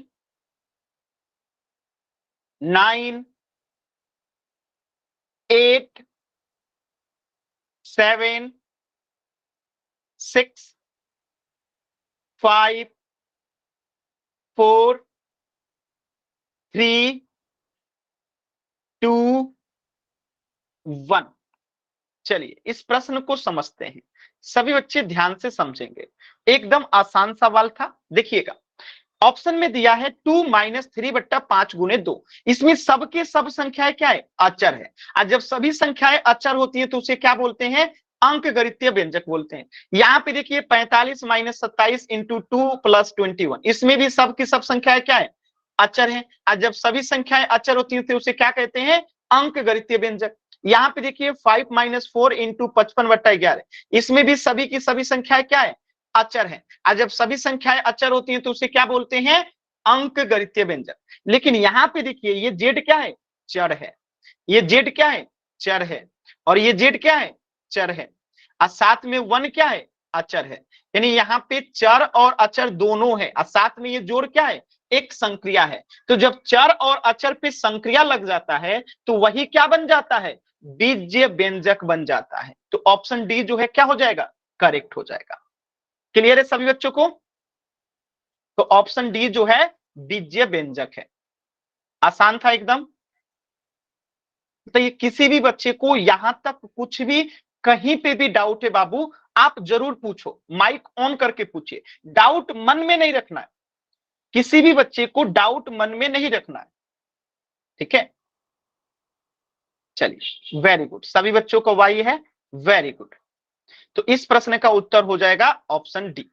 9, 8, 7, 6, 5, 4, 3, 2, 1। चलिए इस प्रश्न को समझते हैं, सभी बच्चे ध्यान से समझेंगे। एकदम आसान सवाल था, देखिएगा। ऑप्शन में दिया है 2-3/5 गुणे 2। इसमें सबके सब संख्याएं क्या है, अचर है। और जब सभी संख्याएं अचर होती है तो उसे क्या बोलते हैं, अंकगणितीय व्यंजक बोलते हैं। यहाँ पे देखिए 45 - 27 इंटू 2 + 21, इसमें भी सब की सब संख्याएं क्या है, अचर है। और जब सभी संख्याएं अचर होती है तो उसे क्या कहते हैं, अंकगणितीय व्यंजक। यहाँ पे देखिए 5 - 4 इंटू 55/11, इसमें भी सभी की सभी संख्याएं क्या है, अचर है। और जब सभी संख्याएं अचर होती हैं तो उसे क्या बोलते हैं, अंकगणितीय व्यंजक। लेकिन यहाँ पे देखिए ये जेड क्या है, चर है। ये जेड क्या है, चर है। और ये जेड क्या है, चर है। और साथ में 1 क्या है, अचर है। यानी यहाँ पे चर और अचर दोनों है, और साथ में ये जोड़ क्या है, एक संक्रिया है। तो जब चर और अचर पे संक्रिया लग जाता है तो वही क्या बन जाता है, बीजीय व्यंजक बन जाता है। तो ऑप्शन डी जो है क्या हो जाएगा, करेक्ट हो जाएगा। क्लियर है सभी बच्चों को। तो ऑप्शन डी जो है बीजीय व्यंजक है। आसान था एकदम। तो ये किसी भी बच्चे को यहां तक कुछ भी कहीं पे भी डाउट है बाबू, आप जरूर पूछो, माइक ऑन करके पूछिए। डाउट मन में नहीं रखना है, किसी भी बच्चे को डाउट मन में नहीं रखना है। ठीक है, चलिए वेरी गुड, सभी बच्चों का वाई है। वेरी गुड, तो इस प्रश्न का उत्तर हो जाएगा ऑप्शन डी।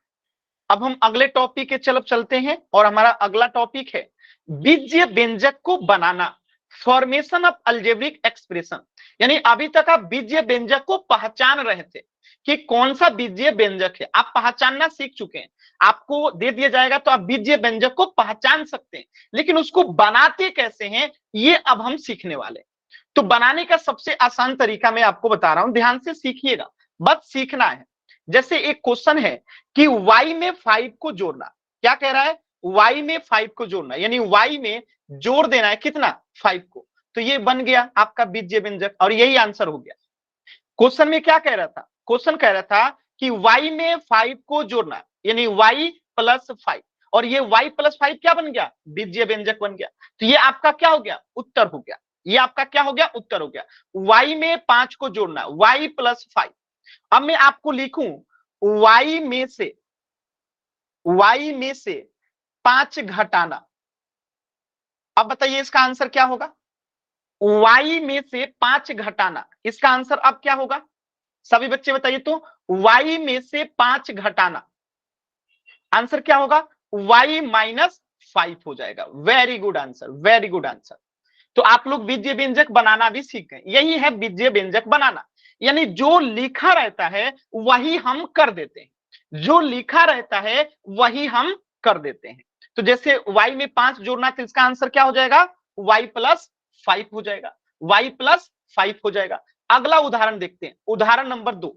अब हम अगले टॉपिक के चलब चलते हैं, और हमारा अगला टॉपिक है बीजीय व्यंजक को बनाना, फॉर्मेशन ऑफ अलजेब्रिक एक्सप्रेशन। यानी अभी तक आप बीजीय व्यंजक को पहचान रहे थे कि कौन सा बीजीय व्यंजक है, आप पहचानना सीख चुके हैं। आपको दे दिया जाएगा तो आप बीजीय व्यंजक को पहचान सकते हैं, लेकिन उसको बनाते कैसे हैं ये अब हम सीखने वाले। तो बनाने का सबसे आसान तरीका मैं आपको बता रहा हूं, ध्यान से सीखिएगा, बस सीखना है। जैसे एक क्वेश्चन है कि y में 5 को जोड़ना, क्या कह रहा है, y में 5 को जोड़ना, यानी y में जोड़ देना है कितना, 5 को। तो ये बन गया आपका बीजीय व्यंजक, और यही आंसर हो गया। क्वेश्चन में क्या कह रहा था, क्वेश्चन कह रहा था कि y में 5 को जोड़ना, यानी y + 5, और ये y + 5 क्या बन गया, बीजीय व्यंजक बन गया। तो ये आपका क्या हो गया, उत्तर हो गया। ये आपका क्या हो गया, उत्तर हो गया। y में 5 को जोड़ना, y + 5। अब मैं आपको लिखूं y में से 5 घटाना। अब बताइए इसका आंसर क्या होगा, y में से 5 घटाना, इसका आंसर अब क्या होगा, सभी बच्चे बताइए तो। y में से 5 घटाना, आंसर क्या होगा, y - 5 हो जाएगा। Very good answer, very good answer. तो आप लोग बीजीय व्यंजक बनाना भी सीख गए, यही है बीजीय व्यंजक बनाना। यानी जो लिखा रहता है वही हम कर देते हैं, जो लिखा रहता है वही हम कर देते हैं। तो जैसे y में 5 जोड़ना तो इसका आंसर क्या हो जाएगा, y प्लस 5 हो जाएगा, y प्लस 5 हो जाएगा। अगला उदाहरण देखते हैं, उदाहरण नंबर 2।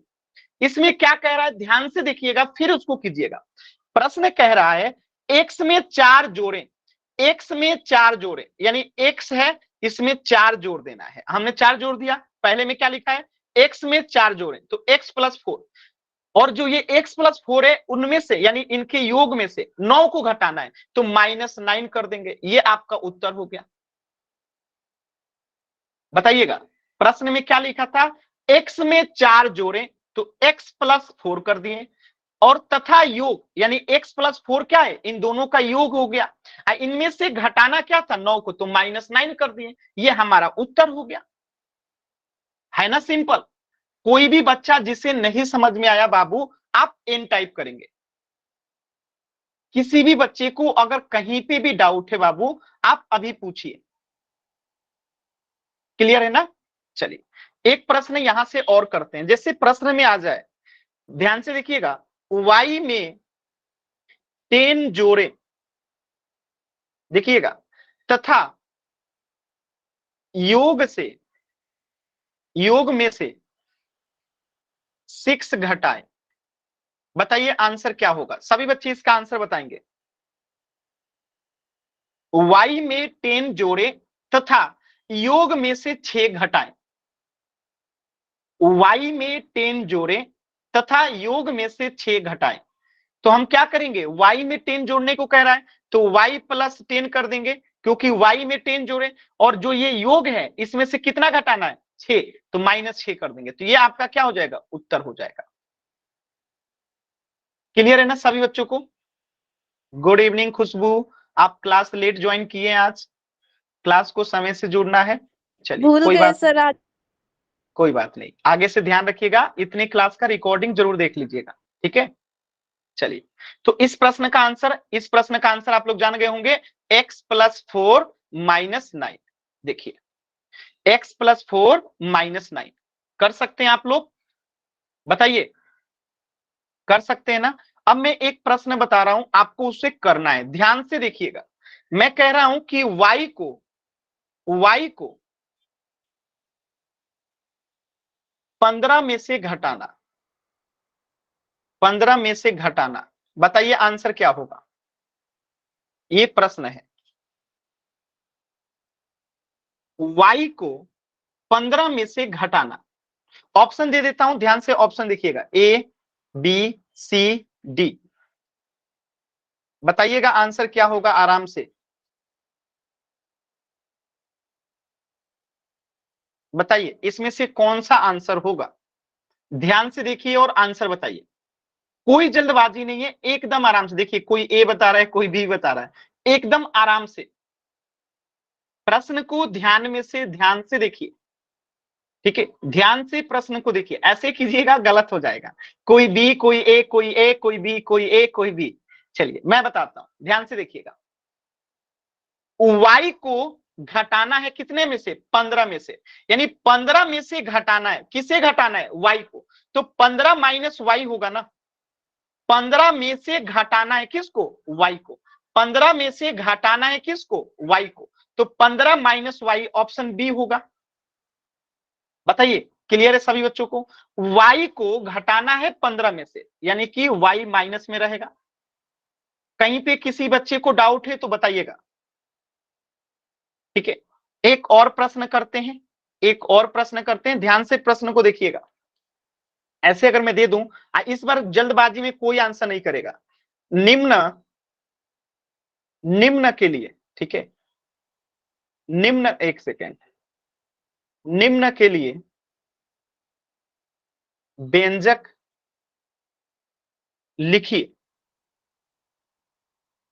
इसमें क्या कह रहा है, ध्यान से देखिएगा फिर उसको कीजिएगा। प्रश्न कह रहा है x में 4 जोड़ें, x में 4 जोड़ें, यानी x है इसमें 4 जोड़ देना है। हमने 4 जोड़ दिया, पहले में क्या लिखा है, x में 4 जोड़ें तो x प्लस 4, और जो ये x प्लस 4 है उनमें से यानी इनके योग में से 9 को घटाना है तो -9 कर देंगे। ये आपका उत्तर हो गया। बताइएगा प्रश्न में क्या लिखा था, x में 4 जोड़ें तो x प्लस 4 कर दिए, और तथा योग यानी x प्लस 4 क्या है, इन दोनों का योग हो गया, इनमें से घटाना क्या था 9 को तो -9 कर दिए। ये हमारा उत्तर हो गया, है ना सिंपल। कोई भी बच्चा जिसे नहीं समझ में आया बाबू, आप एन टाइप करेंगे। किसी भी बच्चे को अगर कहीं पे भी डाउट है बाबू, आप अभी पूछिए। क्लियर है ना। चलिए एक प्रश्न यहां से और करते हैं, जैसे प्रश्न में आ जाए, ध्यान से देखिएगा, y में 10 जोड़े, देखिएगा, तथा योग में से 6 घटाएं। बताइए आंसर क्या होगा, सभी बच्चे इसका आंसर बताएंगे। y में 10 जोड़े तथा योग में से 6 घटाएं। y में 10 जोड़े तथा योग में से 6 घटाएं। तो हम क्या करेंगे, y में 10 जोड़ने को कह रहा है तो y प्लस 10 कर देंगे, क्योंकि y में 10 जोड़े और जो ये योग है इसमें से कितना घटाना है 6, तो -6 कर देंगे। तो ये आपका क्या हो जाएगा, उत्तर हो जाएगा। क्लियर है ना सभी बच्चों को। गुड इवनिंग खुशबू, आप क्लास लेट ज्वाइन किए, आज क्लास को समय से जुड़ना है। चलिए भूल कोई गए बात नहीं, सर आज। कोई बात नहीं, आगे से ध्यान रखिएगा, इतने क्लास का रिकॉर्डिंग जरूर देख लीजिएगा, ठीक है। चलिए तो इस प्रश्न का आंसर आप लोग जान गए होंगे, x प्लस 4 -9। देखिए x प्लस 4 -9 कर सकते हैं आप लोग, बताइए कर सकते हैं ना। अब मैं एक प्रश्न बता रहा हूं आपको, उसे करना है, ध्यान से देखिएगा। मैं कह रहा हूं कि y को 15 में से घटाना, 15 में से घटाना, बताइए आंसर क्या होगा, ये प्रश्न है। y को 15 में से घटाना, ऑप्शन दे देता हूं, ध्यान से ऑप्शन देखिएगा, ए बी सी डी। बताइएगा आंसर क्या होगा आराम से, बताइए इसमें से कौन सा आंसर होगा। ध्यान से देखिए और आंसर बताइए, कोई जल्दबाजी नहीं है, एकदम आराम से देखिए, कोई ए बता रहा है कोई बी बता रहा है, एकदम आराम से प्रश्न को ध्यान से देखिए, ठीक है, ध्यान से प्रश्न को देखिए, ऐसे कीजिएगा गलत हो जाएगा, कोई बी कोई ए कोई ए कोई बी कोई ए कोई बी। चलिए मैं बताता हूं, ध्यान से देखिएगा, y को घटाना है कितने में से, 15 में से, यानी 15 में से घटाना है, किसे घटाना है, y को, तो 15 माइनस y होगा ना, 15 में से घटाना है किसको, y को, 15 में से घटाना है किसको, y को, तो 15 माइनस y ऑप्शन बी होगा। बताइए क्लियर है सभी बच्चों को, y को घटाना है 15 में से, यानी कि y माइनस में रहेगा। कहीं पे किसी बच्चे को डाउट है तो बताइएगा, ठीक है। एक और प्रश्न करते हैं, ध्यान से प्रश्न को देखिएगा, ऐसे अगर मैं दे दूं, इस बार जल्दबाजी में कोई आंसर नहीं करेगा। निम्न के लिए, ठीक है, निम्न, एक सेकेंड, निम्न के लिए व्यंजक लिखिए।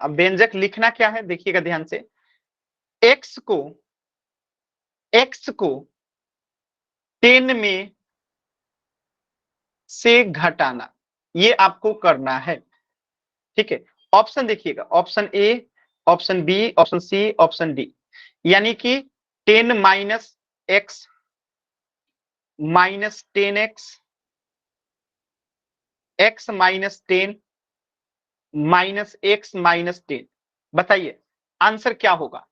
अब व्यंजक लिखना क्या है देखिएगा ध्यान से, x को 10 में से घटाना, ये आपको करना है, ठीक है। ऑप्शन देखिएगा, option A, option B, option C, option D, यानी कि 10 minus X minus 10x, x minus 10 minus x minus 10, बताइए आंसर क्या होगा?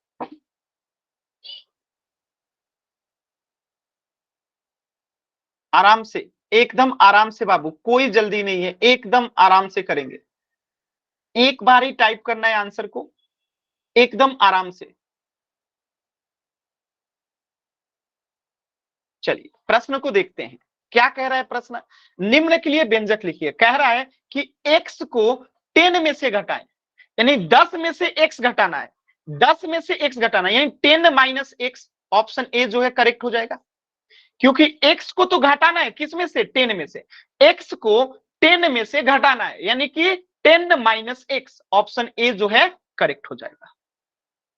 आराम से, एकदम आराम से बाबू, कोई जल्दी नहीं है, एकदम आराम से करेंगे। एक बार ही टाइप करना है आंसर को, एकदम आराम से। चलिए प्रश्न को देखते हैं, क्या कह रहा है प्रश्न। निम्न के लिए व्यंजक लिखिए। कह रहा है कि x को 10 में से घटाएं, यानी 10 में से x घटाना है, 10 में से x घटाना है, यानी 10 माइनस x। ऑप्शन ए जो है करेक्ट हो जाएगा, क्योंकि x को तो घटाना है, किस में से? 10 में से। x को 10 में से घटाना है, यानी कि 10 माइनस x। ऑप्शन ए जो है करेक्ट हो जाएगा।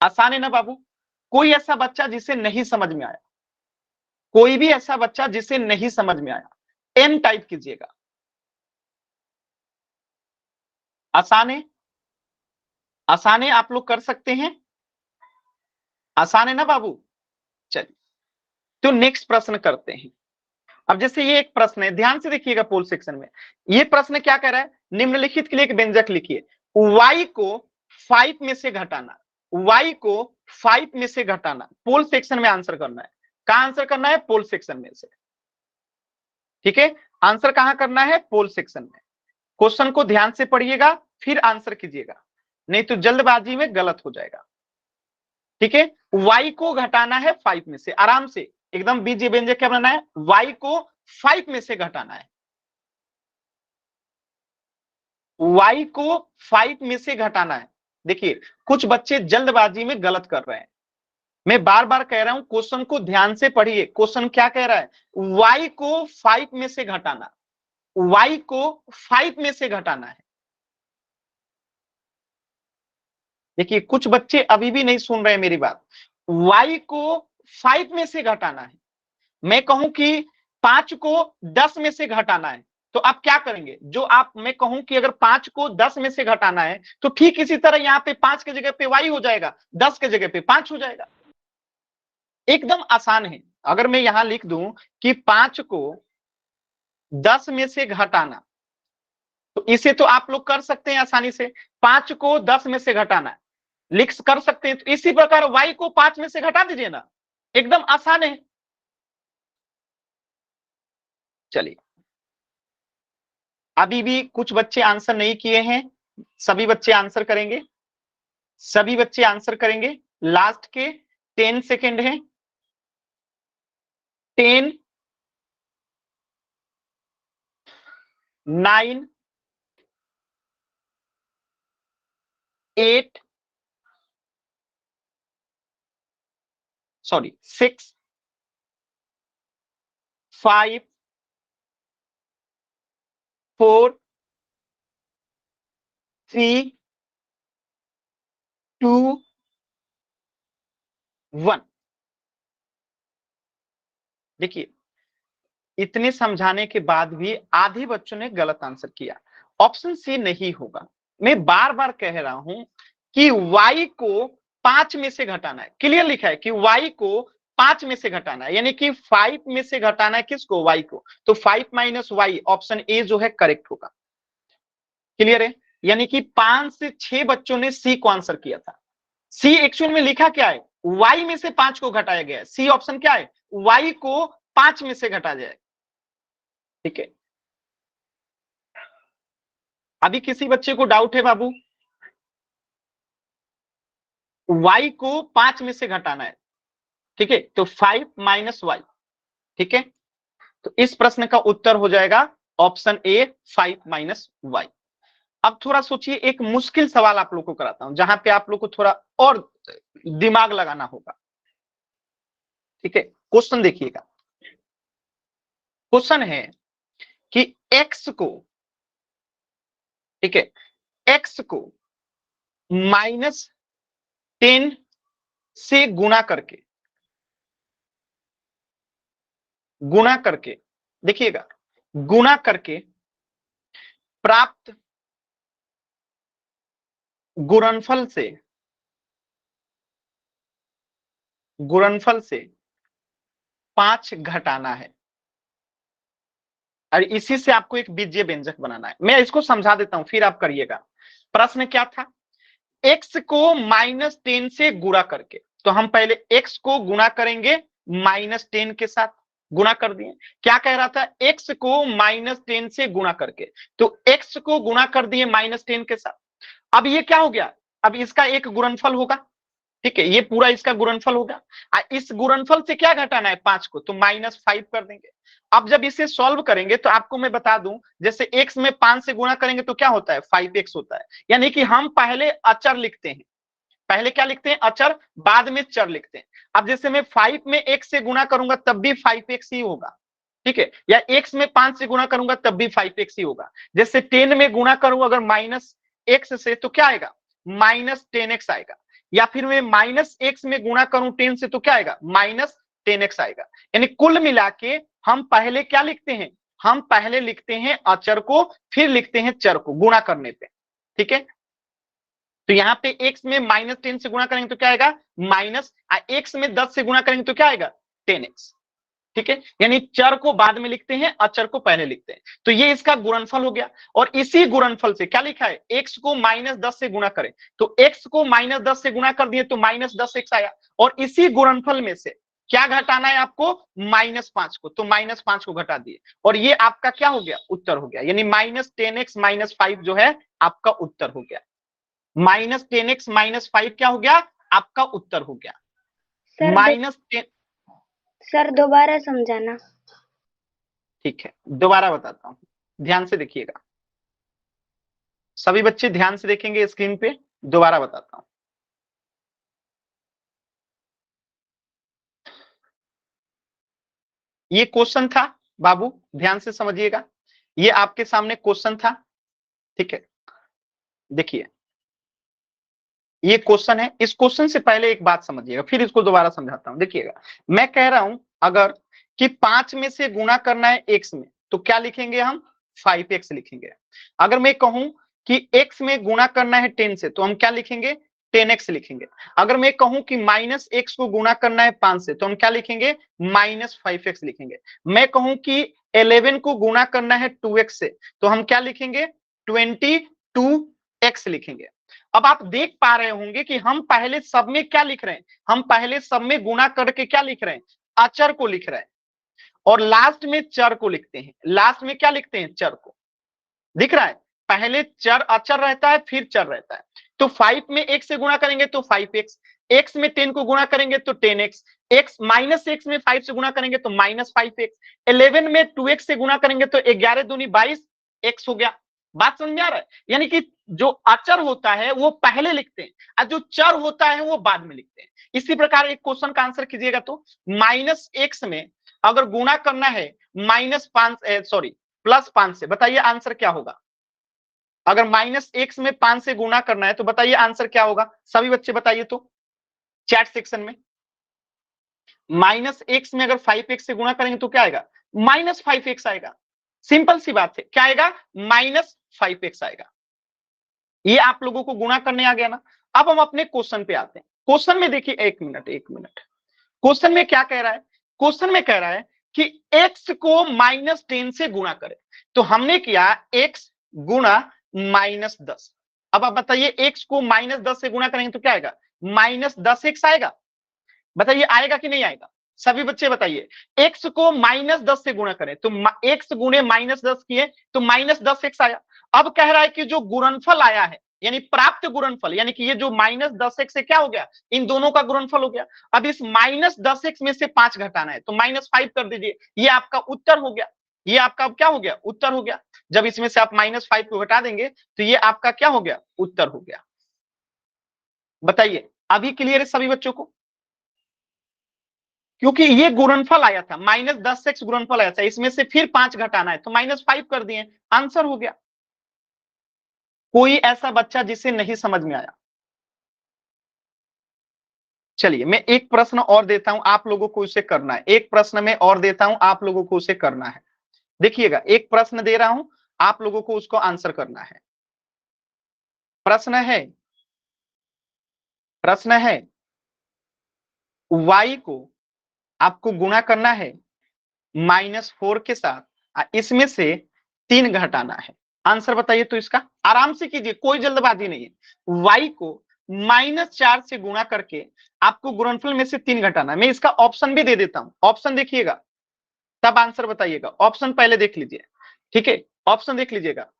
आसान है ना बाबू? कोई ऐसा बच्चा जिसे नहीं समझ में आया, कोई भी ऐसा बच्चा जिसे नहीं समझ में आया, एम टाइप कीजिएगा। आसान है, आसान है, आप लोग कर सकते हैं। आसान है ना बाबू? चलिए तो नेक्स्ट प्रश्न करते हैं। अब जैसे ये एक प्रश्न है, ध्यान से देखिएगा पोल सेक्शन में। ये प्रश्न क्या कह रहा है, निम्नलिखित के लिए एक व्यंजक लिखिए। y को 5 में से घटाना, y को 5 में से घटाना, पोल सेक्शन में आंसर करना है। कहां आंसर करना है? पोल सेक्शन में से। ठीक है, आंसर कहां करना है? पोल सेक्शन में। क्वेश्चन को ध्यान से पढ़िएगा फिर आंसर कीजिएगा, नहीं तो जल्दबाजी में गलत हो जाएगा। ठीक है, y को घटाना है 5 में से, आराम से एकदम बीजीय व्यंजक क्या बनाना है? y को 5 में से घटाना है, y को 5 में से घटाना है। देखिए कुछ बच्चे जल्दबाजी में गलत कर रहे हैं, मैं बार बार कह रहा हूं क्वेश्चन को ध्यान से पढ़िए। क्वेश्चन क्या कह रहा है? y को 5 में से घटाना, y को 5 में से घटाना है। देखिए कुछ बच्चे अभी भी नहीं सुन रहे मेरी बात। y को 5 में से घटाना है, मैं कहूं कि 5 को 10 में से घटाना है, तो आप क्या करेंगे? जो आप, मैं कहूं कि अगर 5 को 10 में से घटाना है, तो ठीक इसी तरह यहां पे 5 के जगह पे y हो जाएगा, 10 के जगह पे 5 हो जाएगा। एकदम आसान है। अगर मैं यहां लिख दूं कि 5 को 10 में से घटाना, तो इसे तो आप लोग कर सकते हैं आसानी से। 5 को 10 में से घटाना है, लिख कर सकते हैं। तो इसी प्रकार y को 5 में से घटा दीजिए ना, एकदम आसान है। चलिए अभी भी कुछ बच्चे आंसर नहीं किए हैं, सभी बच्चे आंसर करेंगे, सभी बच्चे आंसर करेंगे। लास्ट के 10 सेकेंड है। 10, 9, 8, सॉरी 6, 5, 4, 3, 2, 1। देखिए इतने समझाने के बाद भी आधे बच्चों ने गलत आंसर किया। ऑप्शन सी नहीं होगा। मैं बार बार कह रहा हूं कि y को 5 में से घटाना है, क्लियर लिखा है कि y को 5 में से घटाना है, यानी कि 5 में से घटाना है किसको? y को। तो 5 माइनस वाई, ऑप्शन ए जो है करेक्ट होगा। क्लियर है, यानी कि 5 से 6 बच्चों ने सी को आंसर किया था। सी एक्चुअल में लिखा क्या है? y में से 5 को घटाया गया है। सी ऑप्शन क्या है? y को 5 में से घटा जाए। ठीक है, अभी किसी बच्चे को डाउट है बाबू? y को 5 में से घटाना है, ठीक है, तो 5 माइनस वाई। ठीक है, तो इस प्रश्न का उत्तर हो जाएगा ऑप्शन ए, 5 माइनस वाई। अब थोड़ा सोचिए, एक मुश्किल सवाल आप लोग को कराता हूं, जहां पे आप लोग को थोड़ा और दिमाग लगाना होगा। ठीक है, क्वेश्चन देखिएगा। क्वेश्चन है कि x को, ठीक है, x को -10 से गुणा करके, देखिएगा, गुणा करके प्राप्त गुणनफल से 5 घटाना है, और इसी से आपको एक बीजीय व्यंजक बनाना है। मैं इसको समझा देता हूं फिर आप करिएगा। प्रश्न क्या था? x को -10 से गुणा करके। तो हम पहले x को गुणा करेंगे -10 के साथ, गुणा कर दिए। क्या कह रहा था, x को -10 से गुणा करके, तो x को गुणा कर दिए -10 के साथ। अब ये क्या हो गया, अब इसका एक गुणनफल होगा, ठीक है, ये पूरा इसका गुणनफल होगा। इस गुणनफल से क्या घटाना है, 5 को, तो -5 कर देंगे। अब जब इसे सॉल्व करेंगे तो आपको मैं बता दूं, जैसे x में 5 से गुणा करेंगे तो क्या होता है, 5x होता है। यानी कि हम पहले अचर लिखते हैं, पहले क्या लिखते हैं, अचर, बाद में चर लिखते हैं। अब जैसे मैं 5 में x से गुणा करूंगा तब भी 5x ही होगा, ठीक है, या x में 5 से गुणा करूंगा तब भी 5x ही होगा। जैसे 10 में गुणा करूं अगर -x से, तो क्या आएगा, -10x आएगा। या फिर मैं -x में गुणा करूं 10 से तो क्या आएगा, -10x आएगा। यानी कुल मिला के हम पहले क्या लिखते हैं, हम पहले लिखते हैं अचर को, फिर लिखते हैं चर को गुणा करने पे, ठीक है। तो यहाँ पे x में -10 से गुणा करेंगे तो क्या आएगा, माइनस, x में 10 से गुणा करेंगे तो क्या आएगा, 10x, ठीक है। यानी चर को बाद में लिखते हैं, अचर को पहले लिखते हैं। तो ये इसका गुणनफल हो गया। और इसी गुणनफल से क्या लिखा है, x को -10 से गुणा करें, तो x को -10 से गुणा कर दिए तो -10x आया। और इसी गुणनफल में से क्या घटाना है आपको, -5 को, तो -5 को घटा दिए और ये आपका क्या हो गया, उत्तर हो गया। यानी -10x -5 जो है आपका उत्तर हो गया। -10x -5 क्या हो गया, आपका उत्तर हो गया। -10, सर दोबारा समझाना। ठीक है, दोबारा बताता हूं, ध्यान से देखिएगा, सभी बच्चे ध्यान से देखेंगे स्क्रीन पे, दोबारा बताता हूं। ये क्वेश्चन था बाबू, ध्यान से समझिएगा, ये आपके सामने क्वेश्चन था, ठीक है। देखिए ये क्वेश्चन है, इस क्वेश्चन से पहले एक बात समझिएगा, फिर इसको दोबारा समझाता हूं। देखिएगा, मैं कह रहा हूं अगर कि 5 में से गुणा करना है x में, तो क्या लिखेंगे हम, 5x लिखेंगे। अगर मैं कहूं कि x में गुणा करना है 10 से, तो हम क्या लिखेंगे, 10x लिखेंगे। अगर मैं कहूं कि -x को गुणा करना है 5 से, तो हम क्या लिखेंगे, -5x लिखेंगे। मैं कहूं कि 11 को गुणा करना है 2x से, तो हम क्या लिखेंगे, 22x लिखेंगे। अब आप देख पा रहे होंगे कि हम पहले सब में क्या लिख रहे हैं, हम पहले सब में गुणा करके क्या लिख रहे हैं, अचर को लिख रहे हैं, और लास्ट में चर को लिखते हैं। लास्ट में क्या लिखते हैं, चर को, दिख रहा है, पहले चर अचर रहता है फिर चर रहता है। तो 5 में x से गुणा करेंगे तो 5x, x में 10 को गुणा करेंगे तो 10x, x -x में 5 से गुणा करेंगे तो -5x, 11 में 2x से गुणा करेंगे तो 11 दूनी 22x हो गया। बात समझ में आ रहा है, यानी कि जो अचर होता है वो पहले लिखते हैं और जो चर होता है वो बाद में लिखते हैं। इसी प्रकार एक क्वेश्चन का आंसर कीजिएगा, तो -x में अगर गुणा करना है -5 सॉरी +5 से, बताइए आंसर क्या होगा। अगर -x में 5 से गुणा करना है तो बताइए आंसर क्या होगा, सभी बच्चे बताइए तो चैट सेक्शन में। -x में अगर 5x से गुणा करेंगे तो क्या आएगा, -5x आएगा। सिंपल सी बात है, क्या आएगा, -5x आएगा। ये आप लोगों को गुणा करने आ गया ना। अब हम अपने क्वेश्चन पे आते हैं। क्वेश्चन में देखिए, एक मिनट, क्वेश्चन में क्या कह रहा है, क्वेश्चन में कह रहा है कि x को -10 से गुणा करें। तो हमने किया x गुणा -10। अब आप बताइए x को -10 से गुणा करेंगे तो क्या आएगा, -10x आएगा। बताइए आएगा कि नहीं आएगा, सभी बच्चे बताइए। x को -10 से गुणा करें तो x गुणे -10 किए तो -10x आया। अब कह रहा है कि जो गुणनफल आया है, यानी प्राप्त गुणनफल, यानी कि ये जो -10x से क्या हो गया, इन दोनों का गुणनफल हो गया। अब इस -10x में से 5 घटाना है तो -5 कर दीजिए, ये आपका उत्तर हो गया। ये आपका क्या हो गया, उत्तर हो गया। जब इसमें से आप -5 को घटा देंगे तो ये आपका क्या हो गया, उत्तर हो गया। बताइए अभी क्लियर है सभी बच्चों को, क्योंकि ये गुणनफल आया था, -10x गुणनफल आया था, इसमें से फिर 5 घटाना है तो -5 कर दिए, आंसर हो गया। कोई ऐसा बच्चा जिसे नहीं समझ में आया। चलिए मैं एक प्रश्न और देता हूं, आप लोगों को उसे करना है। एक प्रश्न में और देता हूं, आप लोगों को उसे करना है। देखिएगा, एक प्रश्न दे रहा हूं, आप लोगों को उसको आंसर करना है। प्रश्न है y को आपको गुणा करना है -4 के साथ, इसमें से 3 घटाना है। आंसर बताइए तो इसका, आराम से कीजिए, कोई जल्दबाजी नहीं है। y को -4 से गुणा करके आपको गुणनफल में से 3 घटाना है। मैं इसका ऑप्शन भी दे देता हूं, ऑप्शन देखिएगा तब आंसर बताइएगा। ऑप्शन पहले देख लीजिए, ठीक है, ऑप्शन देख लीजिएगा।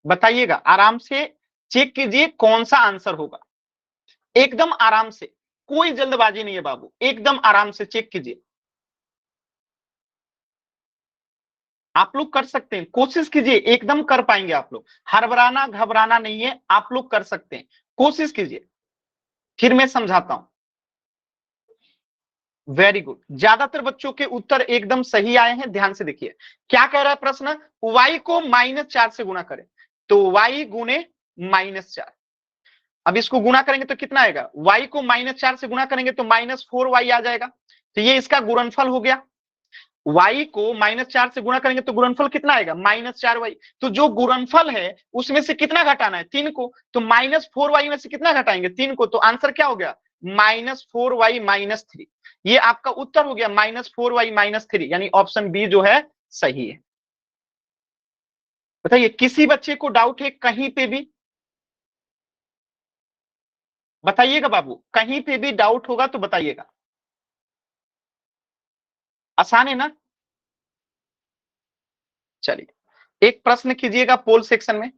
बताइएगा, आराम से चेक कीजिए कौन सा आंसर होगा, एकदम आराम से, कोई जल्दबाजी नहीं है बाबू, एकदम आराम से चेक कीजिए। आप लोग कर सकते हैं, कोशिश कीजिए, एकदम कर पाएंगे आप लोग, हड़बड़ाना घबराना नहीं है, आप लोग कर सकते हैं, कोशिश कीजिए। फिर मैं समझाता हूं। वेरी गुड, ज्यादातर बच्चों के उत्तर एकदम सही आए हैं। ध्यान से देखिए क्या कह रहा है प्रश्न, y को -4 से गुणा करें, तो y गुणे -4। अब इसको गुणा करेंगे तो कितना आएगा, y को -4 से गुणा करेंगे तो -4y आ जाएगा, तो ये इसका गुणनफल हो गया। y को -4 से गुणा करेंगे तो गुणनफल कितना आएगा, -4y। तो जो गुणनफल है उसमें से कितना घटाना है, 3 को, तो -4y में से कितना घटाएंगे, 3 को, तो आंसर क्या हो गया, -4y - 3। ये आपका उत्तर हो गया, -4y - 3, यानी ऑप्शन बी जो है सही है। बताइए किसी बच्चे को डाउट है कहीं पे भी, बताइएगा बाबू, कहीं पे भी डाउट होगा तो बताइएगा। आसान है ना। चलिए एक प्रश्न कीजिएगा पोल सेक्शन में,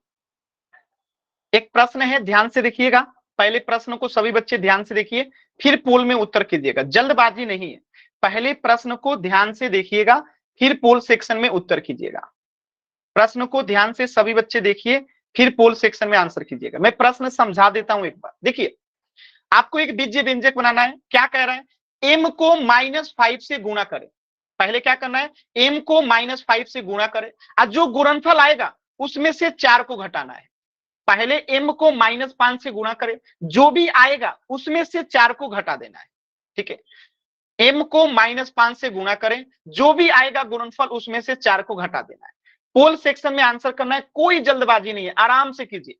एक प्रश्न है, ध्यान से देखिएगा। पहले प्रश्न को सभी बच्चे ध्यान से देखिए, फिर पोल में उत्तर कीजिएगा, जल्दबाजी नहीं है। पहले प्रश्न को ध्यान से देखिएगा, फिर पोल सेक्शन में उत्तर कीजिएगा। प्रश्न को ध्यान से सभी बच्चे देखिए, फिर पोल सेक्शन में आंसर कीजिएगा। मैं प्रश्न समझा देता हूं एक बार, देखिए आपको एक बीज्य व्यंजक बनाना है। क्या कह रहा है, m को -5 से गुणा करें। पहले क्या करना है, m को -5 से गुणा करें, और जो गुणनफल आएगा उसमें से 4 को घटाना है। पहले m को -5 से गुणा करें, जो भी आएगा उसमें से 4 को घटा देना है, ठीक है। m को -5 से गुणा करें, जो भी आएगा गुणनफल उसमें से 4 को घटा देना है। पोल सेक्शन में आंसर करना है, कोई जल्दबाजी नहीं है, आराम से कीजिए,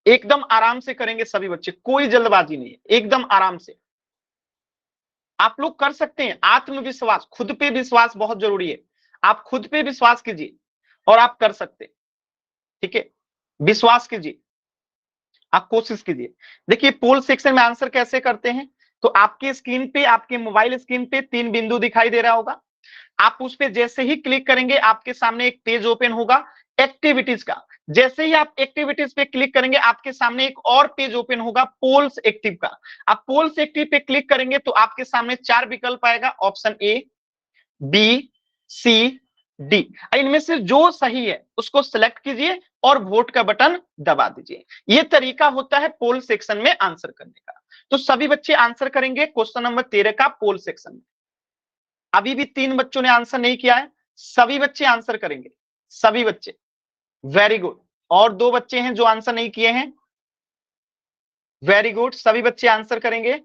एकदम आराम से करेंगे सभी बच्चे, कोई जल्दबाजी नहीं है, एकदम आराम से। आप लोग कर सकते हैं, आत्मविश्वास, खुद पे विश्वास बहुत जरूरी है। आप खुद पे विश्वास कीजिए और आप कर सकते हैं, ठीक है, विश्वास कीजिए, आप कोशिश कीजिए। देखिए पोल सेक्शन में आंसर कैसे करते हैं, तो आपके स्क्रीन पे, आपके मोबाइल स्क्रीन पे 3 बिंदु दिखाई दे रहा होगा। आप उस पे जैसे ही क्लिक करेंगे आपके सामने एक पेज ओपन होगा एक्टिविटीज का। जैसे ही आप एक्टिविटीज पे क्लिक करेंगे आपके सामने एक और पेज ओपन होगा पोल्स एक्टिव का। आप पोल्स एक्टिव पे क्लिक करेंगे तो आपके सामने 4 विकल्प आएगा, option A, B, C, D. इनमें से जो सही है उसको सिलेक्ट कीजिए और वोट का बटन दबा दीजिए। ये तरीका होता है पोल सेक्शन में आंसर करने का। तो सभी बच्चे आंसर करेंगे क्वेश्चन नंबर 13 का पोल सेक्शन में। अभी भी 3 बच्चों ने आंसर नहीं किया है, सभी बच्चे आंसर करेंगे, सभी बच्चे, वेरी गुड। और 2 बच्चे हैं जो आंसर नहीं किए हैं, वेरी गुड, सभी बच्चे आंसर करेंगे।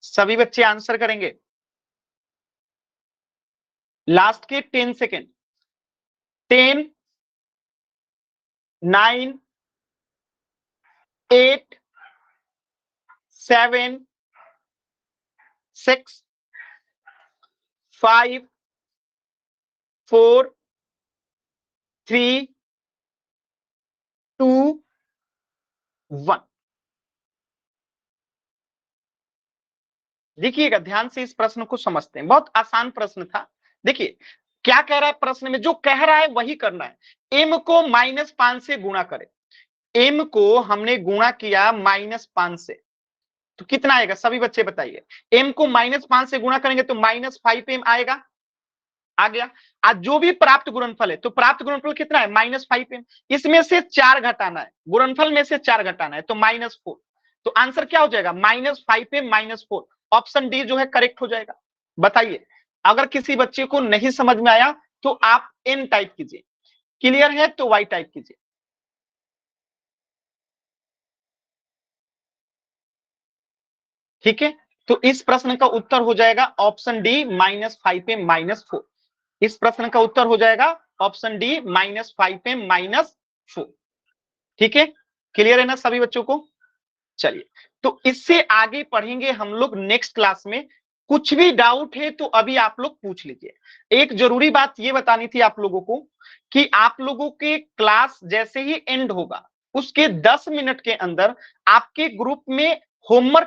सभी बच्चे आंसर करेंगे। लास्ट के 10 सेकेंड, 10, 9, 8, 7, 6, 5, 4, 3, 2, 1। देखिएगा ध्यान से, इस प्रश्न को समझते हैं, बहुत आसान प्रश्न था। देखिए क्या कह रहा है प्रश्न में, जो कह रहा है वही करना है। m को -5 से गुणा करें, m को हमने गुणा किया -5 से, तो कितना आएगा सभी बच्चे बताइए। m को -5 से गुणा करेंगे तो -5m आएगा, आ गया। आज जो भी प्राप्त गुणनफल है, तो प्राप्त गुणनफल कितना है, -5m। इसमें से 4 घटाना है, गुणनफल में से 4 घटाना है, तो -4। तो आंसर क्या हो जाएगा, -5m - 4। ऑप्शन डी जो है करेक्ट हो जाएगा। बताइए अगर किसी बच्चे को नहीं समझ में आया तो आप n टाइप कीजिए, क्लियर है तो y टाइप कीजिए। ठीक है, तो इस प्रश्न का उत्तर हो जाएगा ऑप्शन डी -5m - 4। इस प्रश्न का उत्तर हो जाएगा ऑप्शन डी -5m -4। ठीक है, क्लियर है ना सभी बच्चों को? चलिए, तो इससे आगे पढ़ेंगे हम लोग नेक्स्ट क्लास में। कुछ भी डाउट है तो अभी आप लोग पूछ लीजिए। एक जरूरी बात ये बतानी थी आप लोगों को कि आप लोगों के क्लास जैसे ही एंड होगा उसके 10 मिनट के अंदर आपके ग्रुप में होमवर्क